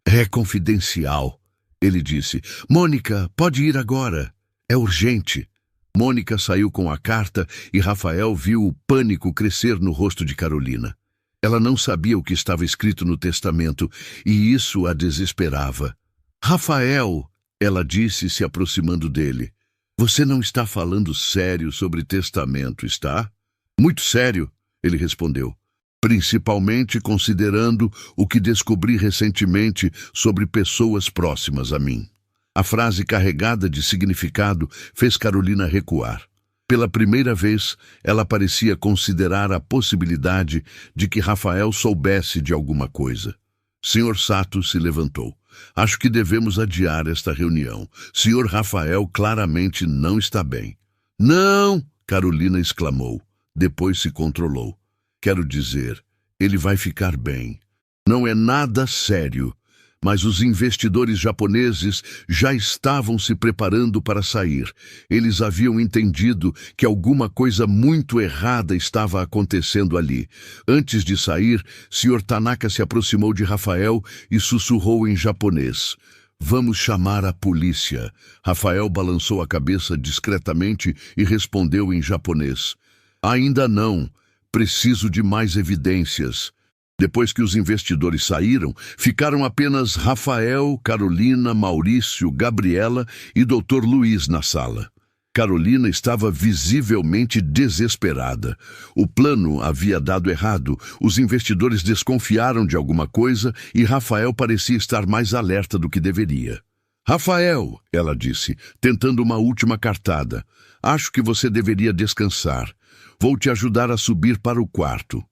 S1: É confidencial, ele disse. Mônica, pode ir agora. É urgente. Mônica saiu com a carta e Rafael viu o pânico crescer no rosto de Carolina. Ela não sabia o que estava escrito no testamento e isso a desesperava. Rafael, ela disse, se aproximando dele, você não está falando sério sobre testamento, está? Muito sério, ele respondeu. Principalmente considerando o que descobri recentemente sobre pessoas próximas a mim. A frase carregada de significado fez Carolina recuar. Pela primeira vez, ela parecia considerar a possibilidade de que Rafael soubesse de alguma coisa. Sr. Sato se levantou. Acho que devemos adiar esta reunião. Sr. Rafael claramente não está bem. Não! Carolina exclamou. Depois se controlou. Quero dizer, ele vai ficar bem. Não é nada sério, mas os investidores japoneses já estavam se preparando para sair. Eles haviam entendido que alguma coisa muito errada estava acontecendo ali. Antes de sair, Sr. Tanaka se aproximou de Rafael e sussurrou em japonês. Vamos chamar a polícia. Rafael balançou a cabeça discretamente e respondeu em japonês. Ainda não. Preciso de mais evidências. Depois que os investidores saíram, ficaram apenas Rafael, Carolina, Maurício, Gabriela e Dr. Luiz na sala. Carolina estava visivelmente desesperada. O plano havia dado errado, os investidores desconfiaram de alguma coisa e Rafael parecia estar mais alerta do que deveria. Rafael, ela disse, tentando uma última cartada, acho que você deveria descansar. Vou te ajudar a subir para o quarto.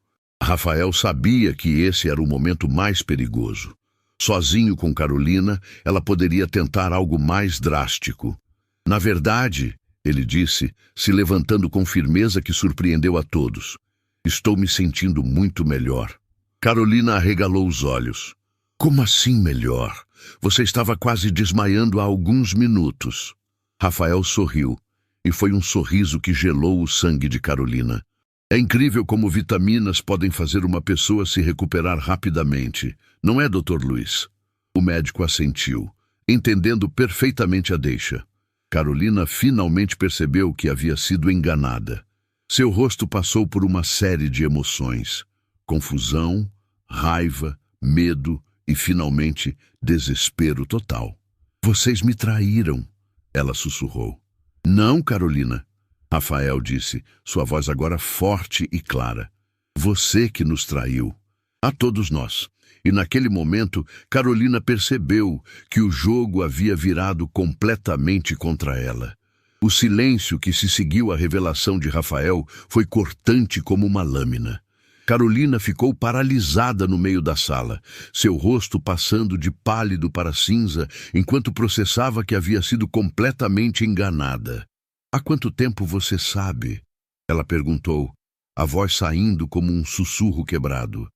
S1: Rafael sabia que esse era o momento mais perigoso. Sozinho com Carolina, ela poderia tentar algo mais drástico. Na verdade, ele disse, se levantando com firmeza que surpreendeu a todos, estou me sentindo muito melhor. Carolina arregalou os olhos. Como assim melhor? Você estava quase desmaiando há alguns minutos. Rafael sorriu, e foi um sorriso que gelou o sangue de Carolina. É incrível como vitaminas podem fazer uma pessoa se recuperar rapidamente, não é, Dr. Luiz? O médico assentiu, entendendo perfeitamente a deixa. Carolina finalmente percebeu que havia sido enganada. Seu rosto passou por uma série de emoções: confusão, raiva, medo e, finalmente, desespero total. Vocês me traíram, ela sussurrou. Não, Carolina. Rafael disse, sua voz agora forte e clara. Você que nos traiu. A todos nós. E naquele momento, Carolina percebeu que o jogo havia virado completamente contra ela. O silêncio que se seguiu à revelação de Rafael foi cortante como uma lâmina. Carolina ficou paralisada no meio da sala, seu rosto passando de pálido para cinza, enquanto processava que havia sido completamente enganada. Há quanto tempo você sabe? Ela perguntou, a voz saindo como um sussurro quebrado.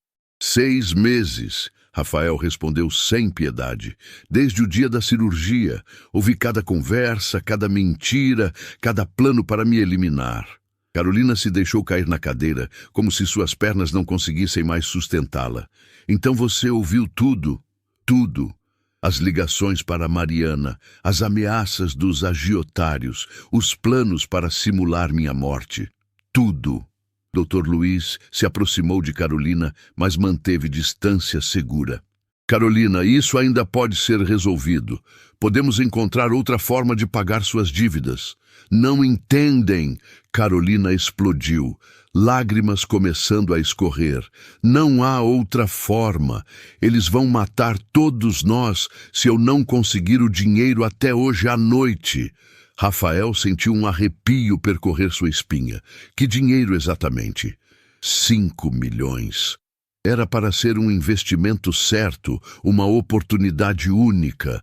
S1: 6 meses, Rafael respondeu sem piedade. Desde o dia da cirurgia, ouvi cada conversa, cada mentira, cada plano para me eliminar. Carolina se deixou cair na cadeira, como se suas pernas não conseguissem mais sustentá-la. Então você ouviu tudo, tudo. As ligações para Mariana, as ameaças dos agiotários, os planos para simular minha morte. Tudo. Dr. Luiz se aproximou de Carolina, mas manteve distância segura. Carolina, isso ainda pode ser resolvido. Podemos encontrar outra forma de pagar suas dívidas. Não entendem! Carolina explodiu, lágrimas começando a escorrer. Não há outra forma. Eles vão matar todos nós se eu não conseguir o dinheiro até hoje à noite. Rafael sentiu um arrepio percorrer sua espinha. Que dinheiro exatamente? 5 milhões. Era para ser um investimento certo, uma oportunidade única.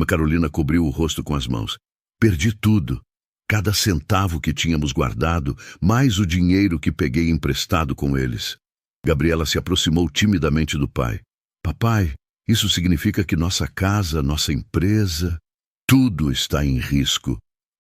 S1: Carolina cobriu o rosto com as mãos. Perdi tudo. Cada centavo que tínhamos guardado, mais o dinheiro que peguei emprestado com eles. Gabriela se aproximou timidamente do pai. Papai, isso significa que nossa casa, nossa empresa, tudo está em risco.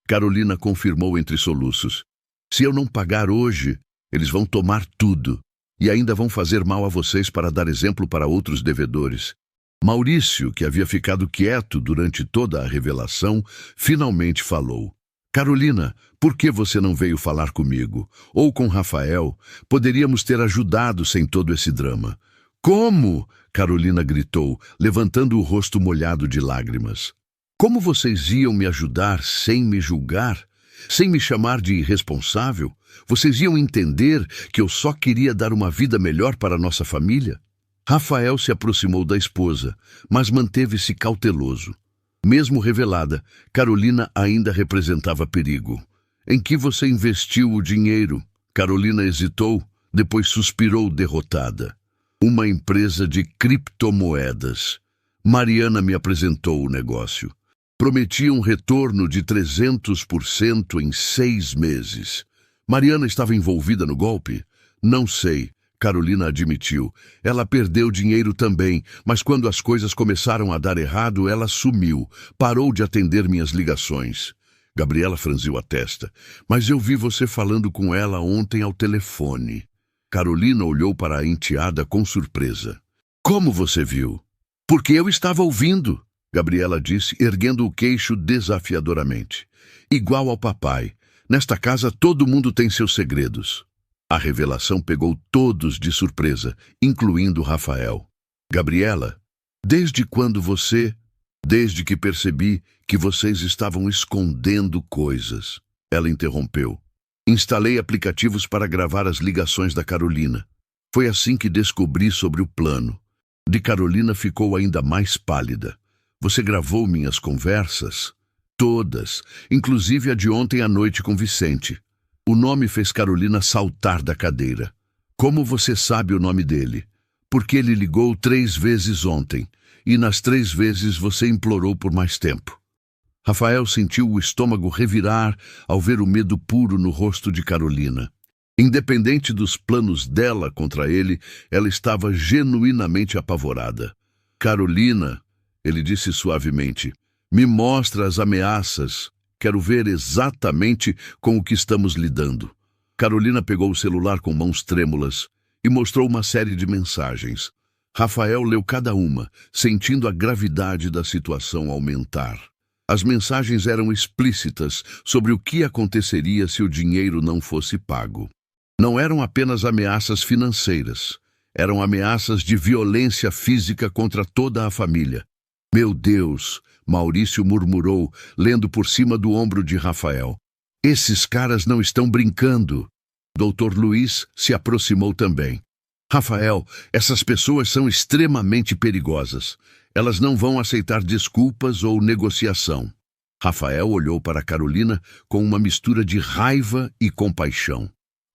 S1: Carolina confirmou entre soluços. Se eu não pagar hoje, eles vão tomar tudo. E ainda vão fazer mal a vocês para dar exemplo para outros devedores. Maurício, que havia ficado quieto durante toda a revelação, finalmente falou. Carolina, por que você não veio falar comigo? Ou com Rafael? Poderíamos ter ajudado sem todo esse drama. Como? Carolina gritou, levantando o rosto molhado de lágrimas. Como vocês iam me ajudar sem me julgar? Sem me chamar de irresponsável? Vocês iam entender que eu só queria dar uma vida melhor para nossa família? Rafael se aproximou da esposa, mas manteve-se cauteloso. Mesmo revelada, Carolina ainda representava perigo. Em que você investiu o dinheiro? Carolina hesitou, depois suspirou derrotada. Uma empresa de criptomoedas. Mariana me apresentou o negócio. Prometia um retorno de 300% em 6 meses. Mariana estava envolvida no golpe? Não sei, Carolina admitiu. Ela perdeu dinheiro também, mas quando as coisas começaram a dar errado, ela sumiu, parou de atender minhas ligações. Gabriela franziu a testa. Mas eu vi você falando com ela ontem ao telefone. Carolina olhou para a enteada com surpresa. Como você viu? Porque eu estava ouvindo, Gabriela disse, erguendo o queixo desafiadoramente. Igual ao papai. Nesta casa todo mundo tem seus segredos. A revelação pegou todos de surpresa, incluindo Rafael. Gabriela, desde quando você... Desde que percebi que vocês estavam escondendo coisas. Ela interrompeu. Instalei aplicativos para gravar as ligações da Carolina. Foi assim que descobri sobre o plano. De Carolina ficou ainda mais pálida. Você gravou minhas conversas? Todas, inclusive a de ontem à noite com Vicente. O nome fez Carolina saltar da cadeira. Como você sabe o nome dele? Porque ele ligou 3 vezes ontem, e nas 3 vezes você implorou por mais tempo. Rafael sentiu o estômago revirar ao ver o medo puro no rosto de Carolina. Independente dos planos dela contra ele, ela estava genuinamente apavorada. Carolina, ele disse suavemente, me mostra as ameaças. Quero ver exatamente com o que estamos lidando. Carolina pegou o celular com mãos trêmulas e mostrou uma série de mensagens. Rafael leu cada uma, sentindo a gravidade da situação aumentar. As mensagens eram explícitas sobre o que aconteceria se o dinheiro não fosse pago. Não eram apenas ameaças financeiras, eram ameaças de violência física contra toda a família. Meu Deus! Maurício murmurou, lendo por cima do ombro de Rafael. Esses caras não estão brincando. Dr. Luiz se aproximou também. Rafael, essas pessoas são extremamente perigosas. Elas não vão aceitar desculpas ou negociação. Rafael olhou para Carolina com uma mistura de raiva e compaixão.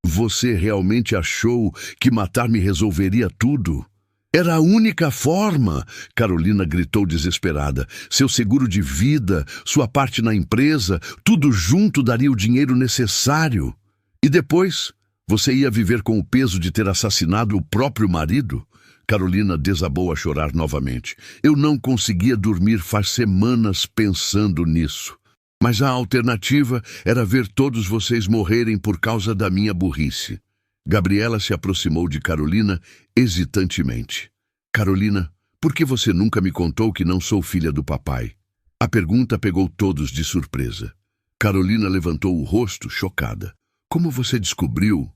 S1: Você realmente achou que matar-me resolveria tudo? Era a única forma, Carolina gritou desesperada. Seu seguro de vida, sua parte na empresa, tudo junto daria o dinheiro necessário. E depois, você ia viver com o peso de ter assassinado o próprio marido? Carolina desabou a chorar novamente. Eu não conseguia dormir faz semanas pensando nisso. Mas a alternativa era ver todos vocês morrerem por causa da minha burrice. Gabriela se aproximou de Carolina hesitantemente. Carolina, por que você nunca me contou que não sou filha do papai? A pergunta pegou todos de surpresa. Carolina levantou o rosto, chocada. Como você descobriu?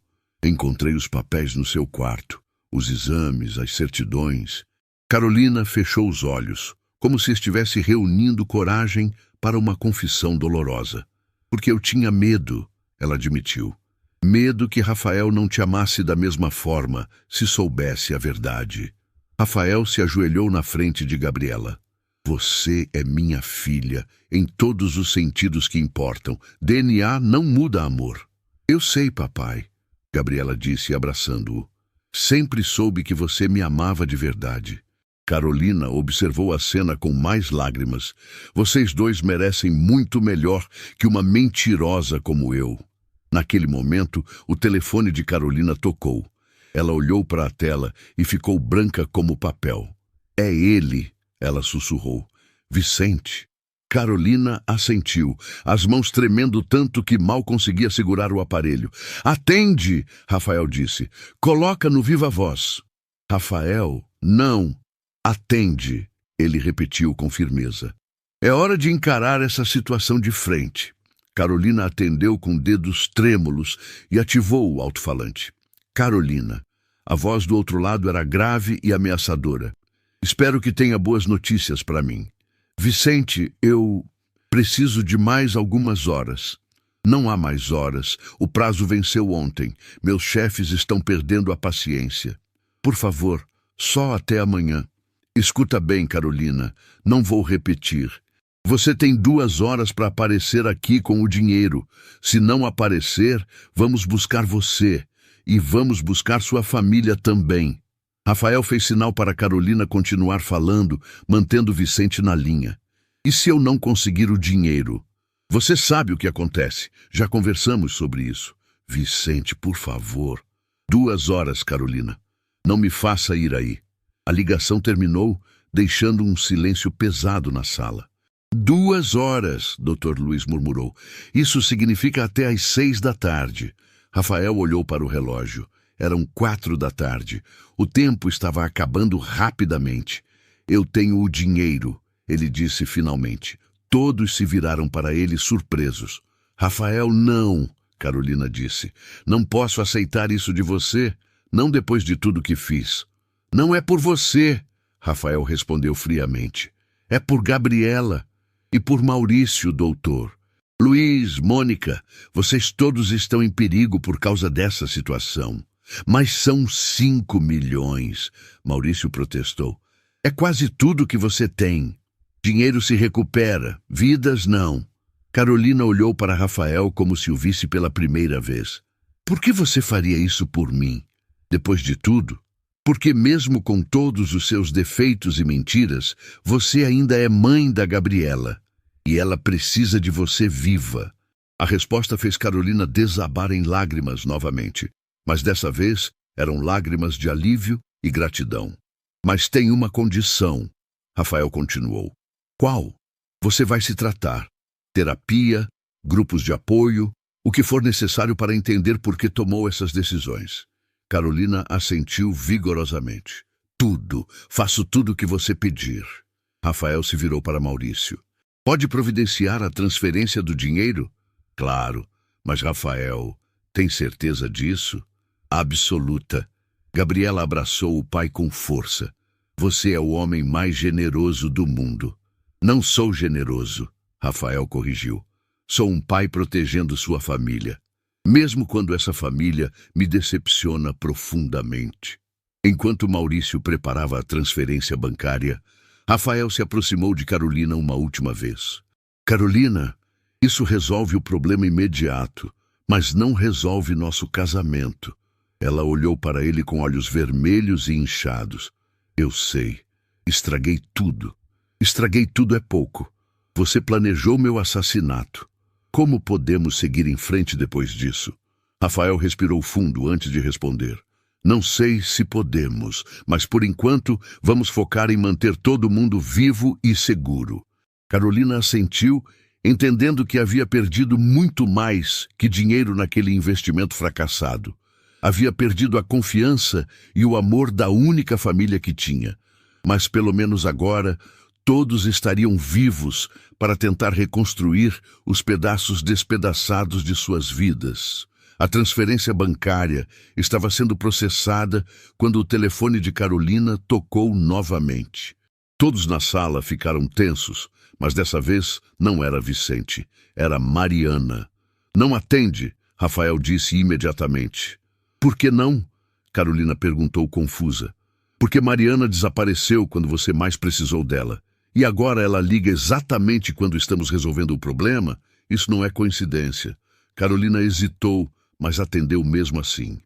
S1: Encontrei os papéis no seu quarto, os exames, as certidões. Carolina fechou os olhos, como se estivesse reunindo coragem para uma confissão dolorosa. Porque eu tinha medo, ela admitiu. Medo que Rafael não te amasse da mesma forma, se soubesse a verdade. Rafael se ajoelhou na frente de Gabriela. Você é minha filha, em todos os sentidos que importam. DNA não muda amor. Eu sei, papai, Gabriela disse, abraçando-o. Sempre soube que você me amava de verdade. Carolina observou a cena com mais lágrimas. Vocês dois merecem muito melhor que uma mentirosa como eu. Naquele momento, o telefone de Carolina tocou. Ela olhou para a tela e ficou branca como papel. É ele, ela sussurrou. Vicente. Carolina assentiu, as mãos tremendo tanto que mal conseguia segurar o aparelho. Atende, Rafael disse. Coloca no viva voz. Rafael, não. Atende, ele repetiu com firmeza. É hora de encarar essa situação de frente. Carolina atendeu com dedos trêmulos e ativou o alto-falante. Carolina. A voz do outro lado era grave e ameaçadora. Espero que tenha boas notícias para mim. Vicente, eu preciso de mais algumas horas. Não há mais horas. O prazo venceu ontem. Meus chefes estão perdendo a paciência. Por favor, só até amanhã. Escuta bem, Carolina. Não vou repetir. Você tem 2 horas para aparecer aqui com o dinheiro. Se não aparecer, vamos buscar você. E vamos buscar sua família também. Rafael fez sinal para Carolina continuar falando, mantendo Vicente na linha. E se eu não conseguir o dinheiro? Você sabe o que acontece. Já conversamos sobre isso. Vicente, por favor. 2 horas, Carolina. Não me faça ir aí. A ligação terminou, deixando um silêncio pesado na sala. 2 horas, Dr. Luiz murmurou. Isso significa até às 6 da tarde. Rafael olhou para o relógio. Eram 4 da tarde. O tempo estava acabando rapidamente. Eu tenho o dinheiro, ele disse finalmente. Todos se viraram para ele surpresos. Rafael, não, Carolina disse. Não posso aceitar isso de você, não depois de tudo que fiz. Não é por você, Rafael respondeu friamente. É por Gabriela e por Maurício, doutor. Luiz, Mônica, vocês todos estão em perigo por causa dessa situação. Mas são 5 milhões, Maurício protestou. É quase tudo que você tem. Dinheiro se recupera, vidas não. Carolina olhou para Rafael como se o visse pela primeira vez. Por que você faria isso por mim? Depois de tudo? Porque mesmo com todos os seus defeitos e mentiras, você ainda é mãe da Gabriela. E ela precisa de você viva. A resposta fez Carolina desabar em lágrimas novamente. Mas dessa vez eram lágrimas de alívio e gratidão. Mas tem uma condição, Rafael continuou. Qual? Você vai se tratar. Terapia, grupos de apoio, o que for necessário para entender por que tomou essas decisões. Carolina assentiu vigorosamente. Tudo, faço tudo o que você pedir. Rafael se virou para Maurício. Pode providenciar a transferência do dinheiro? Claro, mas Rafael, tem certeza disso? Absoluta. Gabriela abraçou o pai com força. Você é o homem mais generoso do mundo. Não sou generoso, Rafael corrigiu. Sou um pai protegendo sua família. Mesmo quando essa família me decepciona profundamente. Enquanto Maurício preparava a transferência bancária, Rafael se aproximou de Carolina uma última vez. Carolina, isso resolve o problema imediato, mas não resolve nosso casamento. Ela olhou para ele com olhos vermelhos e inchados. Eu sei. Estraguei tudo. Estraguei tudo é pouco. Você planejou meu assassinato. Como podemos seguir em frente depois disso? Rafael respirou fundo antes de responder. Não sei se podemos, mas por enquanto vamos focar em manter todo mundo vivo e seguro. Carolina assentiu, entendendo que havia perdido muito mais que dinheiro naquele investimento fracassado. Havia perdido a confiança e o amor da única família que tinha. Mas pelo menos agora, todos estariam vivos para tentar reconstruir os pedaços despedaçados de suas vidas. A transferência bancária estava sendo processada quando o telefone de Carolina tocou novamente. Todos na sala ficaram tensos, mas dessa vez não era Vicente, era Mariana. "Não atende", Rafael disse imediatamente. "Por que não?", Carolina perguntou confusa. "Porque Mariana desapareceu quando você mais precisou dela. E agora ela liga exatamente quando estamos resolvendo o problema? Isso não é coincidência." Carolina hesitou, mas atendeu mesmo assim.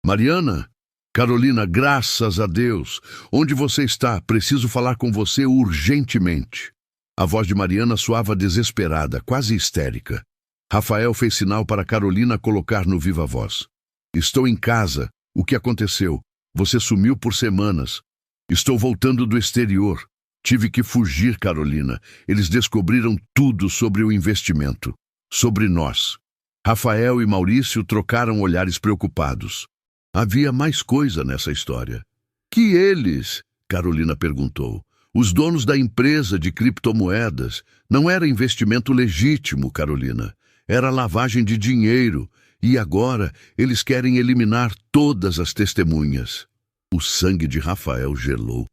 S1: "Mariana? Carolina, graças a Deus! Onde você está? Preciso falar com você urgentemente." A voz de Mariana soava desesperada, quase histérica. Rafael fez sinal para Carolina colocar no viva-voz. "Estou em casa. O que aconteceu? Você sumiu por semanas. Estou voltando do exterior. Tive que fugir, Carolina. Eles descobriram tudo sobre o investimento. Sobre nós." Rafael e Maurício trocaram olhares preocupados. Havia mais coisa nessa história. "Que eles?", Carolina perguntou. "Os donos da empresa de criptomoedas. Não era investimento legítimo, Carolina. Era lavagem de dinheiro. E agora eles querem eliminar todas as testemunhas." O sangue de Rafael gelou.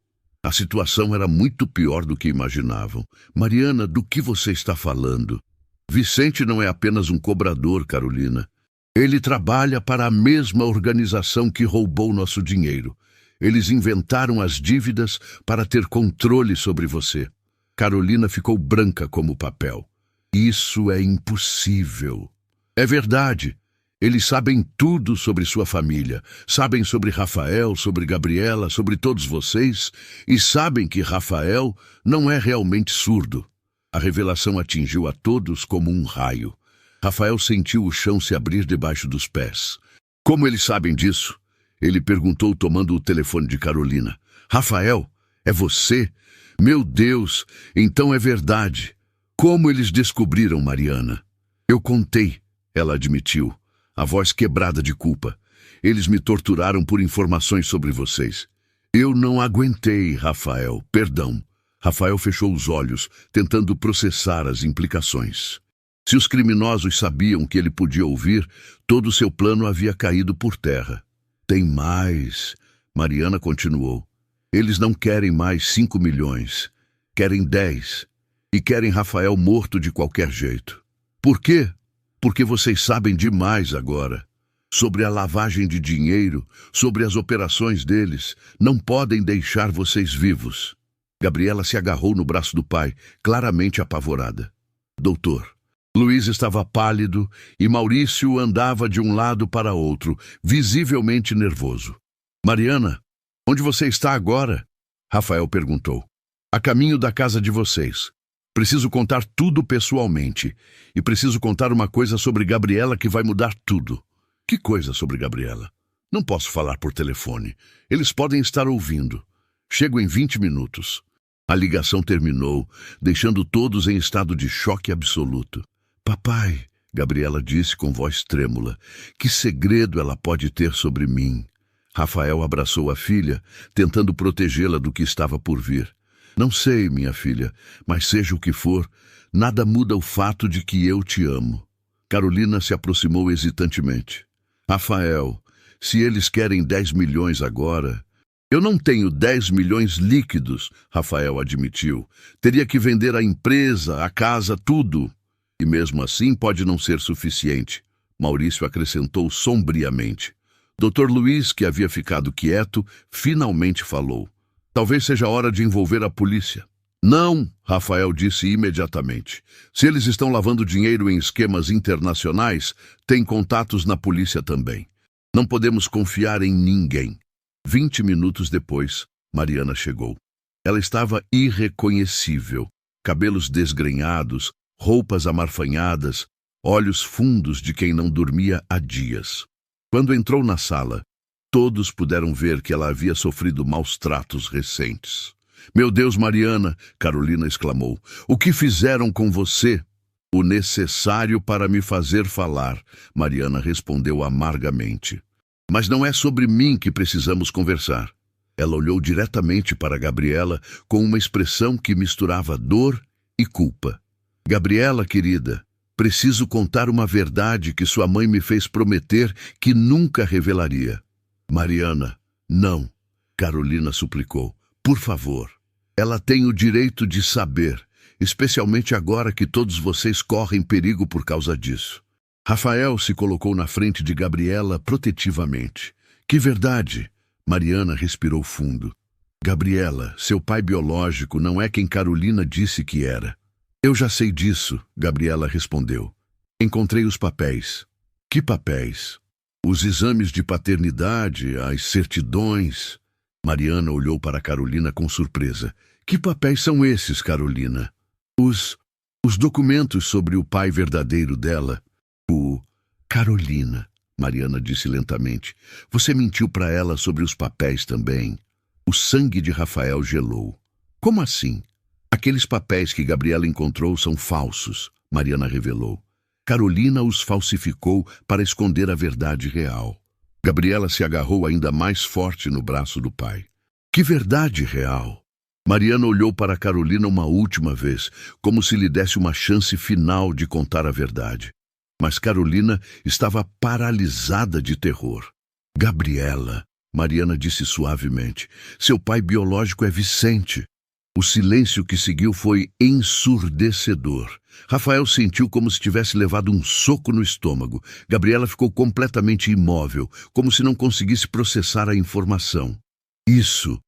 S1: A situação era muito pior do que imaginavam. "Mariana, do que você está falando?" "Vicente não é apenas um cobrador, Carolina. Ele trabalha para a mesma organização que roubou nosso dinheiro. Eles inventaram as dívidas para ter controle sobre você." Carolina ficou branca como papel. "Isso é impossível." "É verdade. Eles sabem tudo sobre sua família. Sabem sobre Rafael, sobre Gabriela, sobre todos vocês. E sabem que Rafael não é realmente surdo." A revelação atingiu a todos como um raio. Rafael sentiu o chão se abrir debaixo dos pés. "Como eles sabem disso?", ele perguntou, tomando o telefone de Carolina. "Rafael, é você? Meu Deus, então é verdade. Como eles descobriram, Mariana?" "Eu contei", ela admitiu, a voz quebrada de culpa. "Eles me torturaram por informações sobre vocês." "Eu não aguentei, Rafael. Perdão." Rafael fechou os olhos, tentando processar as implicações. Se os criminosos sabiam que ele podia ouvir, todo o seu plano havia caído por terra. "Tem mais", Mariana continuou. "Eles não querem mais 5 milhões. Querem 10. E querem Rafael morto de qualquer jeito." "Por quê?" "Porque vocês sabem demais agora. Sobre a lavagem de dinheiro, sobre as operações deles. Não podem deixar vocês vivos." Gabriela se agarrou no braço do pai, claramente apavorada. "Doutor." Luiz estava pálido e Maurício andava de um lado para outro, visivelmente nervoso. "Mariana, onde você está agora?", Rafael perguntou. "A caminho da casa de vocês. Preciso contar tudo pessoalmente. E preciso contar uma coisa sobre Gabriela que vai mudar tudo." "Que coisa sobre Gabriela?" "Não posso falar por telefone. Eles podem estar ouvindo. Chego em 20 minutos." A ligação terminou, deixando todos em estado de choque absoluto. "Papai", Gabriela disse com voz trêmula, "que segredo ela pode ter sobre mim?" Rafael abraçou a filha, tentando protegê-la do que estava por vir. "Não sei, minha filha, mas seja o que for, nada muda o fato de que eu te amo." Carolina se aproximou hesitantemente. "Rafael, se eles querem 10 milhões agora..." "Eu não tenho 10 milhões líquidos", Rafael admitiu. "Teria que vender a empresa, a casa, tudo." "E mesmo assim pode não ser suficiente", Maurício acrescentou sombriamente. Dr. Luiz, que havia ficado quieto, finalmente falou. "Talvez seja a hora de envolver a polícia." "Não", Rafael disse imediatamente. "Se eles estão lavando dinheiro em esquemas internacionais, têm contatos na polícia também. Não podemos confiar em ninguém." 20 minutos depois, Mariana chegou. Ela estava irreconhecível. Cabelos desgrenhados, roupas amarfanhadas, olhos fundos de quem não dormia há dias. Quando entrou na sala, Todos puderam ver que ela havia sofrido maus tratos recentes. Meu Deus, Mariana, Carolina exclamou, o que fizeram com você? O necessário para me fazer falar, Mariana respondeu amargamente. Mas não é sobre mim que precisamos conversar. Ela olhou diretamente para Gabriela com uma expressão que misturava dor e culpa. Gabriela, querida, preciso contar uma verdade que sua mãe me fez prometer que nunca revelaria. Mariana, não, Carolina suplicou. Por favor. Ela tem o direito de saber, especialmente agora que todos vocês correm perigo por causa disso. Rafael se colocou na frente de Gabriela protetivamente. Que verdade? Mariana respirou fundo. Gabriela, seu pai biológico não é quem Carolina disse que era. Eu já sei disso, Gabriela respondeu. Encontrei os papéis. Que papéis? Os exames de paternidade, as certidões. Mariana olhou para Carolina com surpresa. Que papéis são esses, Carolina? Os documentos sobre o pai verdadeiro dela. Carolina, Mariana disse lentamente. Você mentiu para ela sobre os papéis também. O sangue de Rafael gelou. Como assim? Aqueles papéis que Gabriela encontrou são falsos, Mariana revelou. Carolina os falsificou para esconder a verdade real. Gabriela se agarrou ainda mais forte no braço do pai. Que verdade real? Mariana olhou para Carolina uma última vez, como se lhe desse uma chance final de contar a verdade. Mas Carolina estava paralisada de terror. Gabriela, Mariana disse suavemente, seu pai biológico é Vicente. O silêncio que seguiu foi ensurdecedor. Rafael sentiu como se tivesse levado um soco no estômago. Gabriela ficou completamente imóvel, como se não conseguisse processar a informação. Isso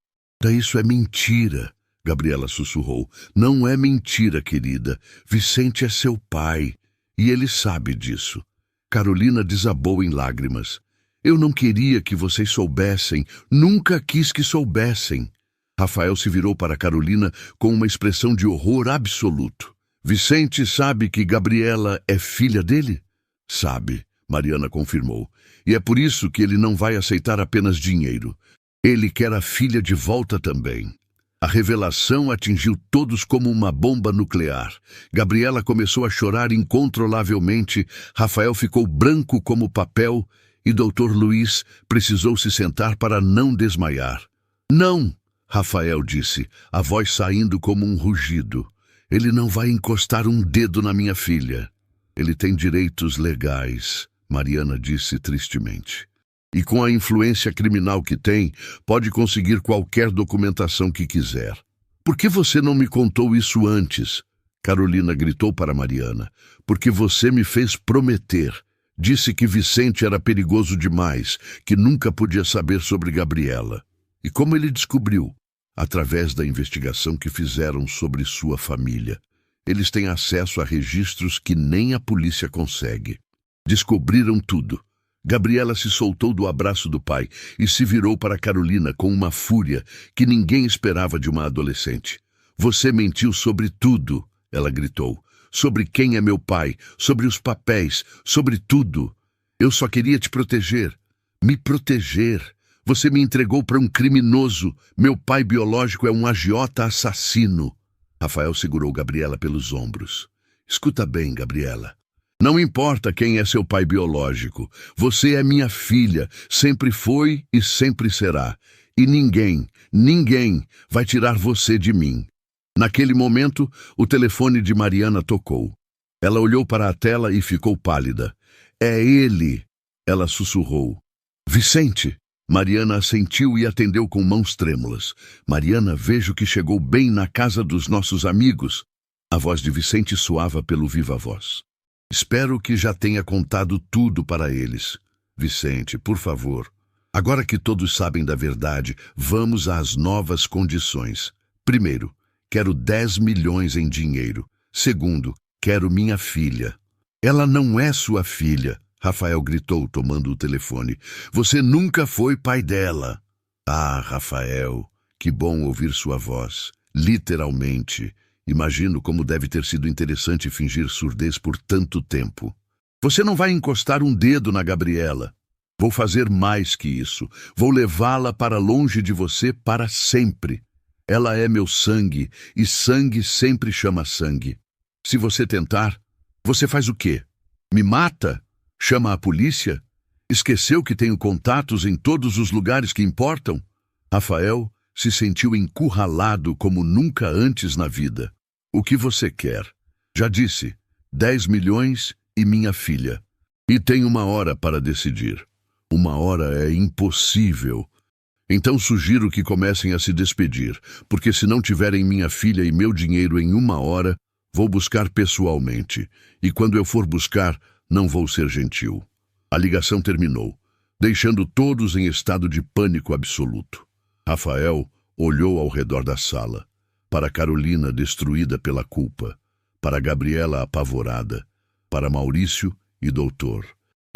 S1: é mentira, Gabriela sussurrou. Não é mentira, querida. Vicente é seu pai, e ele sabe disso. Carolina desabou em lágrimas. Eu não queria que vocês soubessem, nunca quis que soubessem. Rafael se virou para Carolina com uma expressão de horror absoluto. Vicente sabe que Gabriela é filha dele? Sabe, Mariana confirmou. E é por isso que ele não vai aceitar apenas dinheiro. Ele quer a filha de volta também. A revelação atingiu todos como uma bomba nuclear. Gabriela começou a chorar incontrolavelmente, Rafael ficou branco como papel e Dr. Luiz precisou se sentar para não desmaiar. Não! Rafael disse, a voz saindo como um rugido. Ele não vai encostar um dedo na minha filha. Ele tem direitos legais, Mariana disse tristemente. E com a influência criminal que tem, pode conseguir qualquer documentação que quiser. Por que você não me contou isso antes? Carolina gritou para Mariana. Porque você me fez prometer. Disse que Vicente era perigoso demais, que nunca podia saber sobre Gabriela. E como ele descobriu? Através da investigação que fizeram sobre sua família. Eles têm acesso a registros que nem a polícia consegue. Descobriram tudo. Gabriela se soltou do abraço do pai e se virou para Carolina com uma fúria que ninguém esperava de uma adolescente. Você mentiu sobre tudo, ela gritou. Sobre quem é meu pai, sobre os papéis, sobre tudo. Eu só queria te proteger. Me proteger. Você me entregou para um criminoso. Meu pai biológico é um agiota assassino. Rafael segurou Gabriela pelos ombros. Escuta bem, Gabriela. Não importa quem é seu pai biológico. Você é minha filha. Sempre foi e sempre será. E ninguém vai tirar você de mim. Naquele momento, o telefone de Mariana tocou. Ela olhou para a tela e ficou pálida. É ele, ela sussurrou. Vicente! Mariana assentiu e atendeu com mãos trêmulas. Mariana, vejo que chegou bem na casa dos nossos amigos. A voz de Vicente soava pelo viva-voz. Espero que já tenha contado tudo para eles. Vicente, por favor. Agora que todos sabem da verdade, vamos às novas condições. Primeiro, quero 10 milhões em dinheiro. Segundo, quero minha filha. Ela não é sua filha. Rafael gritou, tomando o telefone. Você nunca foi pai dela. Ah, Rafael, que bom ouvir sua voz. Literalmente. Imagino como deve ter sido interessante fingir surdez por tanto tempo. Você não vai encostar um dedo na Gabriela. Vou fazer mais que isso. Vou levá-la para longe de você para sempre. Ela é meu sangue, e sangue sempre chama sangue. Se você tentar, você faz o quê? Me mata? Chama a polícia? Esqueceu que tenho contatos em todos os lugares que importam? Rafael se sentiu encurralado como nunca antes na vida. O que você quer? Já disse, 10 milhões e minha filha. E tem 1 hora para decidir. 1 hora é impossível. Então sugiro que comecem a se despedir, porque se não tiverem minha filha e meu dinheiro em 1 hora, vou buscar pessoalmente. E quando eu for buscar, não vou ser gentil. A ligação terminou, deixando todos em estado de pânico absoluto. Rafael olhou ao redor da sala, para Carolina destruída pela culpa, para Gabriela apavorada, para Maurício e Doutor.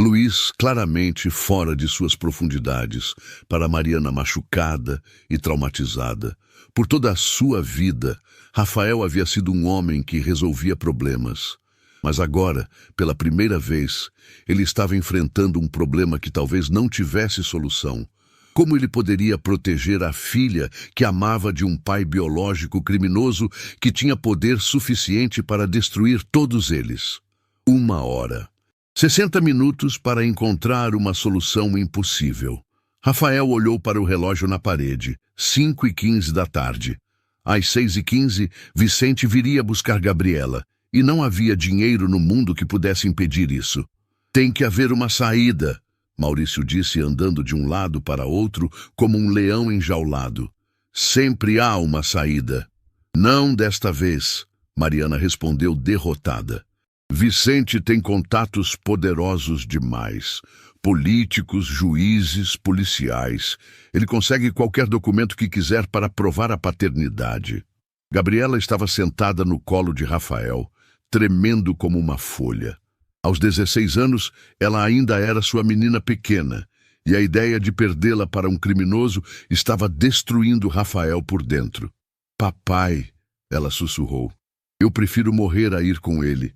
S1: Luiz claramente fora de suas profundidades, para Mariana machucada e traumatizada. Por toda a sua vida, Rafael havia sido um homem que resolvia problemas. Mas agora, pela primeira vez, ele estava enfrentando um problema que talvez não tivesse solução. Como ele poderia proteger a filha que amava de um pai biológico criminoso que tinha poder suficiente para destruir todos eles? 1 hora. 60 minutos para encontrar uma solução impossível. Rafael olhou para o relógio na parede. 5h15 da tarde. Às 6h15, Vicente viria buscar Gabriela. E não havia dinheiro no mundo que pudesse impedir isso. Tem que haver uma saída, Maurício disse andando de um lado para outro como um leão enjaulado. Sempre há uma saída. Não desta vez, Mariana respondeu derrotada. Vicente tem contatos poderosos demais. Políticos, juízes, policiais. Ele consegue qualquer documento que quiser para provar a paternidade. Gabriela estava sentada no colo de Rafael, tremendo como uma folha. Aos 16 anos, ela ainda era sua menina pequena, e a ideia de perdê-la para um criminoso estava destruindo Rafael por dentro. Papai, ela sussurrou, eu prefiro morrer a ir com ele.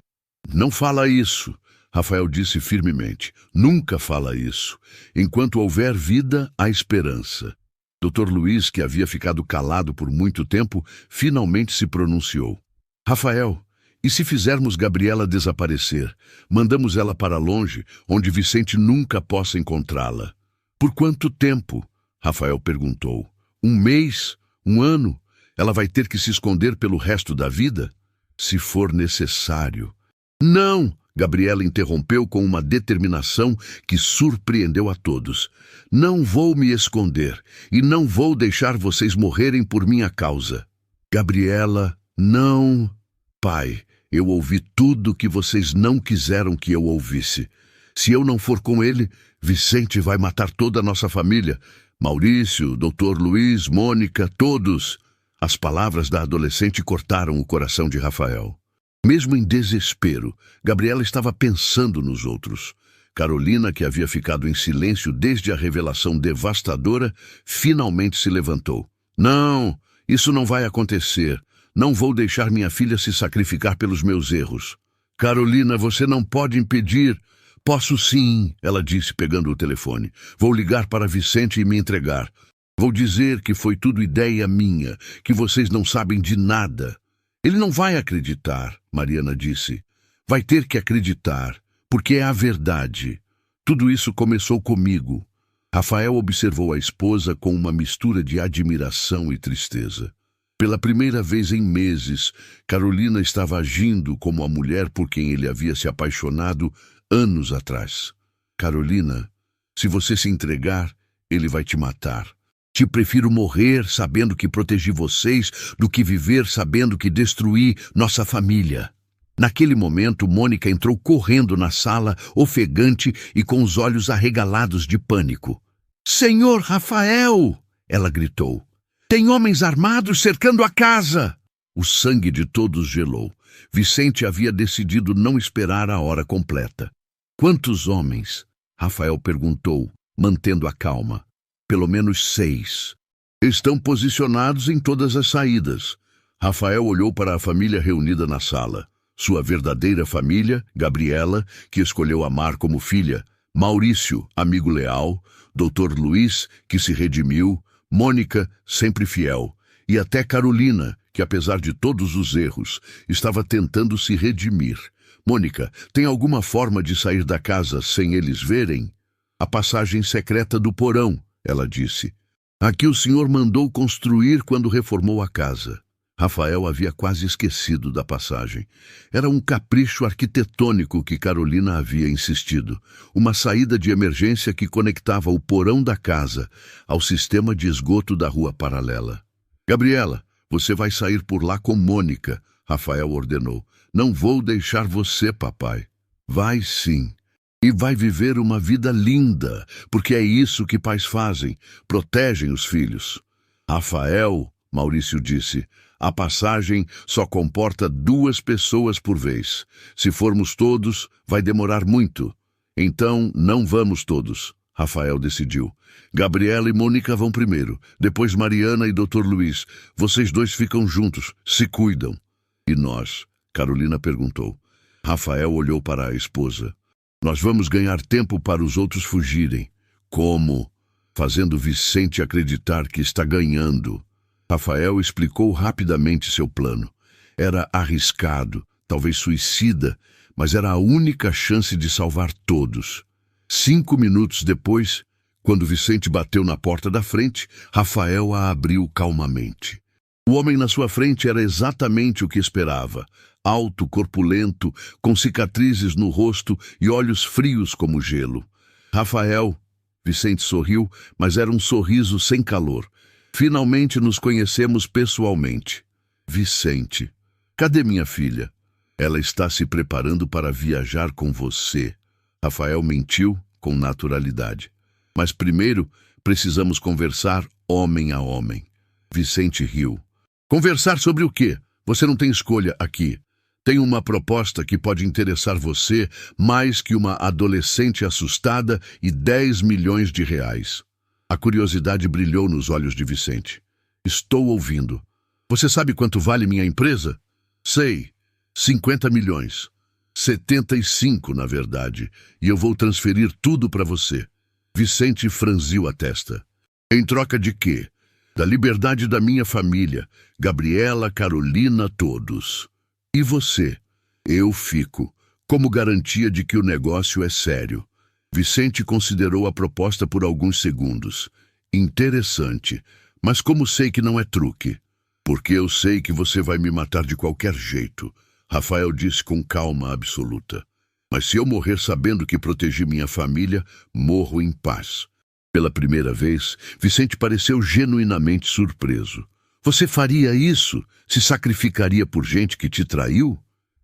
S1: Não fala isso, Rafael disse firmemente. Nunca fala isso. Enquanto houver vida, há esperança. Dr. Luiz, que havia ficado calado por muito tempo, finalmente se pronunciou. Rafael, e se fizermos Gabriela desaparecer? Mandamos ela para longe, onde Vicente nunca possa encontrá-la. Por quanto tempo? Rafael perguntou. 1 mês? 1 ano? Ela vai ter que se esconder pelo resto da vida? Se for necessário. Não! Gabriela interrompeu com uma determinação que surpreendeu a todos. Não vou me esconder e não vou deixar vocês morrerem por minha causa. Gabriela, não... Pai, eu ouvi tudo que vocês não quiseram que eu ouvisse. Se eu não for com ele, Vicente vai matar toda a nossa família. Maurício, Dr. Luiz, Mônica, todos. As palavras da adolescente cortaram o coração de Rafael. Mesmo em desespero, Gabriela estava pensando nos outros. Carolina, que havia ficado em silêncio desde a revelação devastadora, finalmente se levantou. Não, isso não vai acontecer. Não vou deixar minha filha se sacrificar pelos meus erros. Carolina, você não pode impedir. Posso sim, ela disse pegando o telefone. Vou ligar para Vicente e me entregar. Vou dizer que foi tudo ideia minha, que vocês não sabem de nada. Ele não vai acreditar, Mariana disse. Vai ter que acreditar, porque é a verdade. Tudo isso começou comigo. Rafael observou a esposa com uma mistura de admiração e tristeza. Pela primeira vez em meses, Carolina estava agindo como a mulher por quem ele havia se apaixonado anos atrás. Carolina, se você se entregar, ele vai te matar. Te prefiro morrer sabendo que protegi vocês do que viver sabendo que destruí nossa família. Naquele momento, Mônica entrou correndo na sala, ofegante e com os olhos arregalados de pânico. Senhor Rafael! Ela gritou. Tem homens armados cercando a casa! O sangue de todos gelou. Vicente havia decidido não esperar a hora completa. Quantos homens? Rafael perguntou, mantendo a calma. Pelo menos 6. Estão posicionados em todas as saídas. Rafael olhou para a família reunida na sala. Sua verdadeira família, Gabriela, que escolheu amar como filha, Maurício, amigo leal, Dr. Luiz, que se redimiu, Mônica, sempre fiel, e até Carolina, que apesar de todos os erros, estava tentando se redimir. Mônica, tem alguma forma de sair da casa sem eles verem? A passagem secreta do porão, ela disse. A que o senhor mandou construir quando reformou a casa. Rafael havia quase esquecido da passagem. Era um capricho arquitetônico que Carolina havia insistido. Uma saída de emergência que conectava o porão da casa ao sistema de esgoto da rua paralela. Gabriela, você vai sair por lá com Mônica, Rafael ordenou. Não vou deixar você, papai. Vai sim. E vai viver uma vida linda, porque é isso que pais fazem, protegem os filhos. Rafael, Maurício disse, a passagem só comporta 2 pessoas por vez. Se formos todos, vai demorar muito. Então, não vamos todos, Rafael decidiu. Gabriela e Mônica vão primeiro, depois Mariana e Dr. Luiz. Vocês 2 ficam juntos, se cuidam. E nós? Carolina perguntou. Rafael olhou para a esposa. Nós vamos ganhar tempo para os outros fugirem. Como? Fazendo Vicente acreditar que está ganhando. Rafael explicou rapidamente seu plano. Era arriscado, talvez suicida, mas era a única chance de salvar todos. 5 minutos depois, quando Vicente bateu na porta da frente, Rafael a abriu calmamente. O homem na sua frente era exatamente o que esperava. Alto, corpulento, com cicatrizes no rosto e olhos frios como gelo. Rafael, Vicente sorriu, mas era um sorriso sem calor. Finalmente nos conhecemos pessoalmente. Vicente, cadê minha filha? Ela está se preparando para viajar com você. Rafael mentiu com naturalidade. Mas primeiro precisamos conversar homem a homem. Vicente riu. Conversar sobre o quê? Você não tem escolha aqui. Tenho uma proposta que pode interessar você mais que uma adolescente assustada e 10 milhões de reais. A curiosidade brilhou nos olhos de Vicente. Estou ouvindo. Você sabe quanto vale minha empresa? Sei. 50 milhões. 75, na verdade. E eu vou transferir tudo para você. Vicente franziu a testa. Em troca de quê? Da liberdade da minha família. Gabriela, Carolina, todos. E você? Eu fico, como garantia de que o negócio é sério. Vicente considerou a proposta por alguns segundos. Interessante, mas como sei que não é truque? Porque eu sei que você vai me matar de qualquer jeito, Rafael disse com calma absoluta. Mas se eu morrer sabendo que protegi minha família, morro em paz. Pela primeira vez, Vicente pareceu genuinamente surpreso. Você faria isso? Se sacrificaria por gente que te traiu?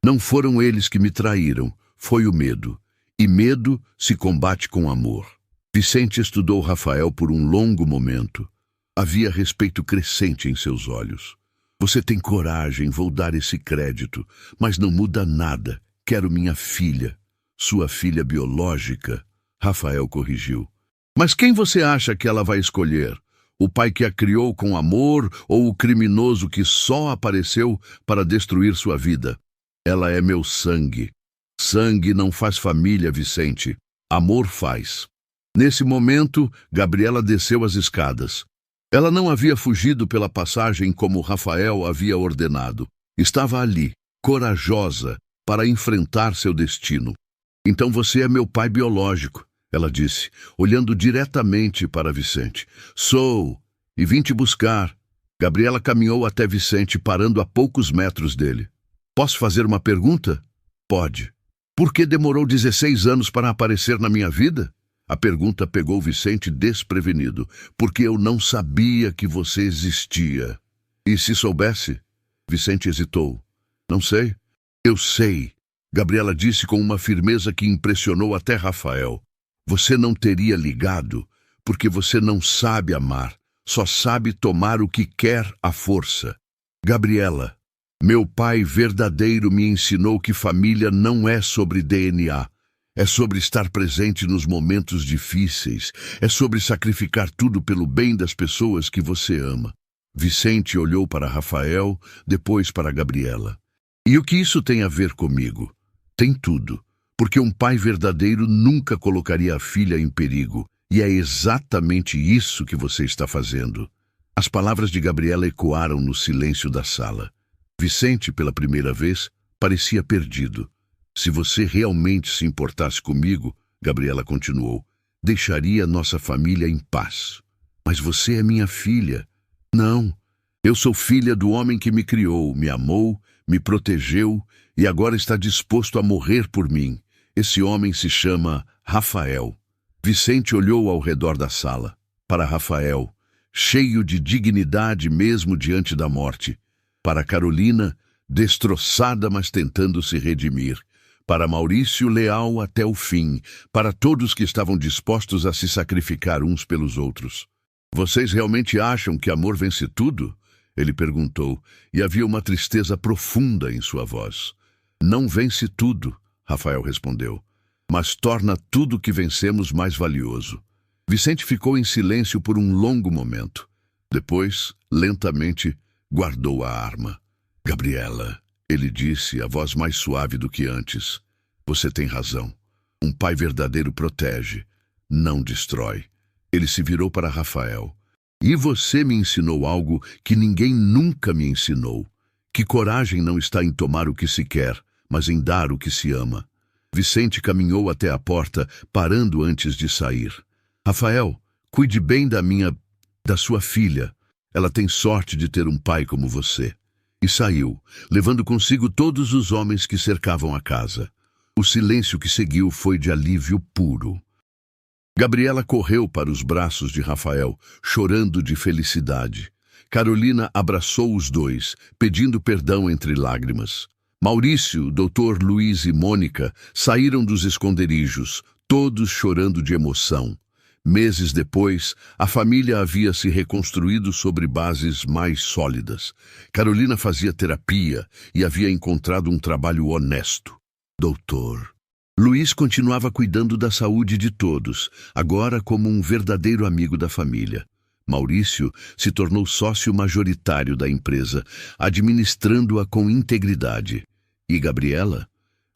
S1: Não foram eles que me traíram, foi o medo. E medo se combate com amor. Vicente estudou Rafael por um longo momento. Havia respeito crescente em seus olhos. Você tem coragem, vou dar esse crédito, mas não muda nada. Quero minha filha. Sua filha biológica, Rafael corrigiu. Mas quem você acha que ela vai escolher? O pai que a criou com amor ou o criminoso que só apareceu para destruir sua vida? Ela é meu sangue. Sangue não faz família, Vicente. Amor faz. Nesse momento, Gabriela desceu as escadas. Ela não havia fugido pela passagem como Rafael havia ordenado. Estava ali, corajosa, para enfrentar seu destino. Então você é meu pai biológico, ela disse, olhando diretamente para Vicente. Sou, e vim te buscar. Gabriela caminhou até Vicente, parando a poucos metros dele. Posso fazer uma pergunta? Pode. Por que demorou 16 anos para aparecer na minha vida? A pergunta pegou Vicente desprevenido. Porque eu não sabia que você existia. E se soubesse? Vicente hesitou. Não sei. Eu sei. Gabriela disse com uma firmeza que impressionou até Rafael. Você não teria ligado, porque você não sabe amar. Só sabe tomar o que quer à força. Gabriela, meu pai verdadeiro me ensinou que família não é sobre DNA. É sobre estar presente nos momentos difíceis. É sobre sacrificar tudo pelo bem das pessoas que você ama. Vicente olhou para Rafael, depois para Gabriela. E o que isso tem a ver comigo? Tem tudo. Porque um pai verdadeiro nunca colocaria a filha em perigo. E é exatamente isso que você está fazendo. As palavras de Gabriela ecoaram no silêncio da sala. Vicente, pela primeira vez, parecia perdido. Se você realmente se importasse comigo, Gabriela continuou, deixaria nossa família em paz. Mas você é minha filha. Não, eu sou filha do homem que me criou, me amou, me protegeu e agora está disposto a morrer por mim. Esse homem se chama Rafael. Vicente olhou ao redor da sala, para Rafael, cheio de dignidade mesmo diante da morte. Para Carolina, destroçada mas tentando se redimir. Para Maurício, leal até o fim. Para todos que estavam dispostos a se sacrificar uns pelos outros. Vocês realmente acham que amor vence tudo? Ele perguntou, e havia uma tristeza profunda em sua voz. Não vence tudo, Rafael respondeu, mas torna tudo que vencemos mais valioso. Vicente ficou em silêncio por um longo momento. Depois, lentamente, guardou a arma. Gabriela, ele disse, a voz mais suave do que antes. Você tem razão. Um pai verdadeiro protege, não destrói. Ele se virou para Rafael. E você me ensinou algo que ninguém nunca me ensinou. Que coragem não está em tomar o que se quer, mas em dar o que se ama. Vicente caminhou até a porta, parando antes de sair. Rafael, cuide bem da sua filha. Ela tem sorte de ter um pai como você. E saiu, levando consigo todos os homens que cercavam a casa. O silêncio que seguiu foi de alívio puro. Gabriela correu para os braços de Rafael, chorando de felicidade. Carolina abraçou os dois, pedindo perdão entre lágrimas. Maurício, Dr. Luiz e Mônica saíram dos esconderijos, todos chorando de emoção. Meses depois, a família havia se reconstruído sobre bases mais sólidas. Carolina fazia terapia e havia encontrado um trabalho honesto. Doutor. Luiz continuava cuidando da saúde de todos, agora como um verdadeiro amigo da família. Maurício se tornou sócio majoritário da empresa, administrando-a com integridade. E Gabriela?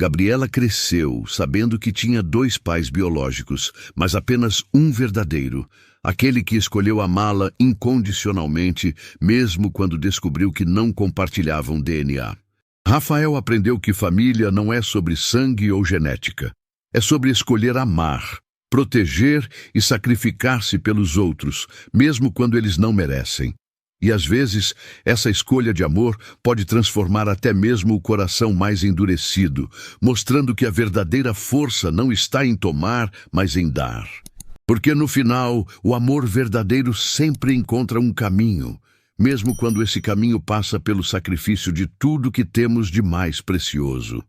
S1: Gabriela cresceu, sabendo que tinha 2 pais biológicos, mas apenas um verdadeiro, aquele que escolheu amá-la incondicionalmente, mesmo quando descobriu que não compartilhavam DNA. Rafael aprendeu que família não é sobre sangue ou genética. É sobre escolher amar, proteger e sacrificar-se pelos outros, mesmo quando eles não merecem. E às vezes, essa escolha de amor pode transformar até mesmo o coração mais endurecido, mostrando que a verdadeira força não está em tomar, mas em dar. Porque no final, o amor verdadeiro sempre encontra um caminho, mesmo quando esse caminho passa pelo sacrifício de tudo que temos de mais precioso.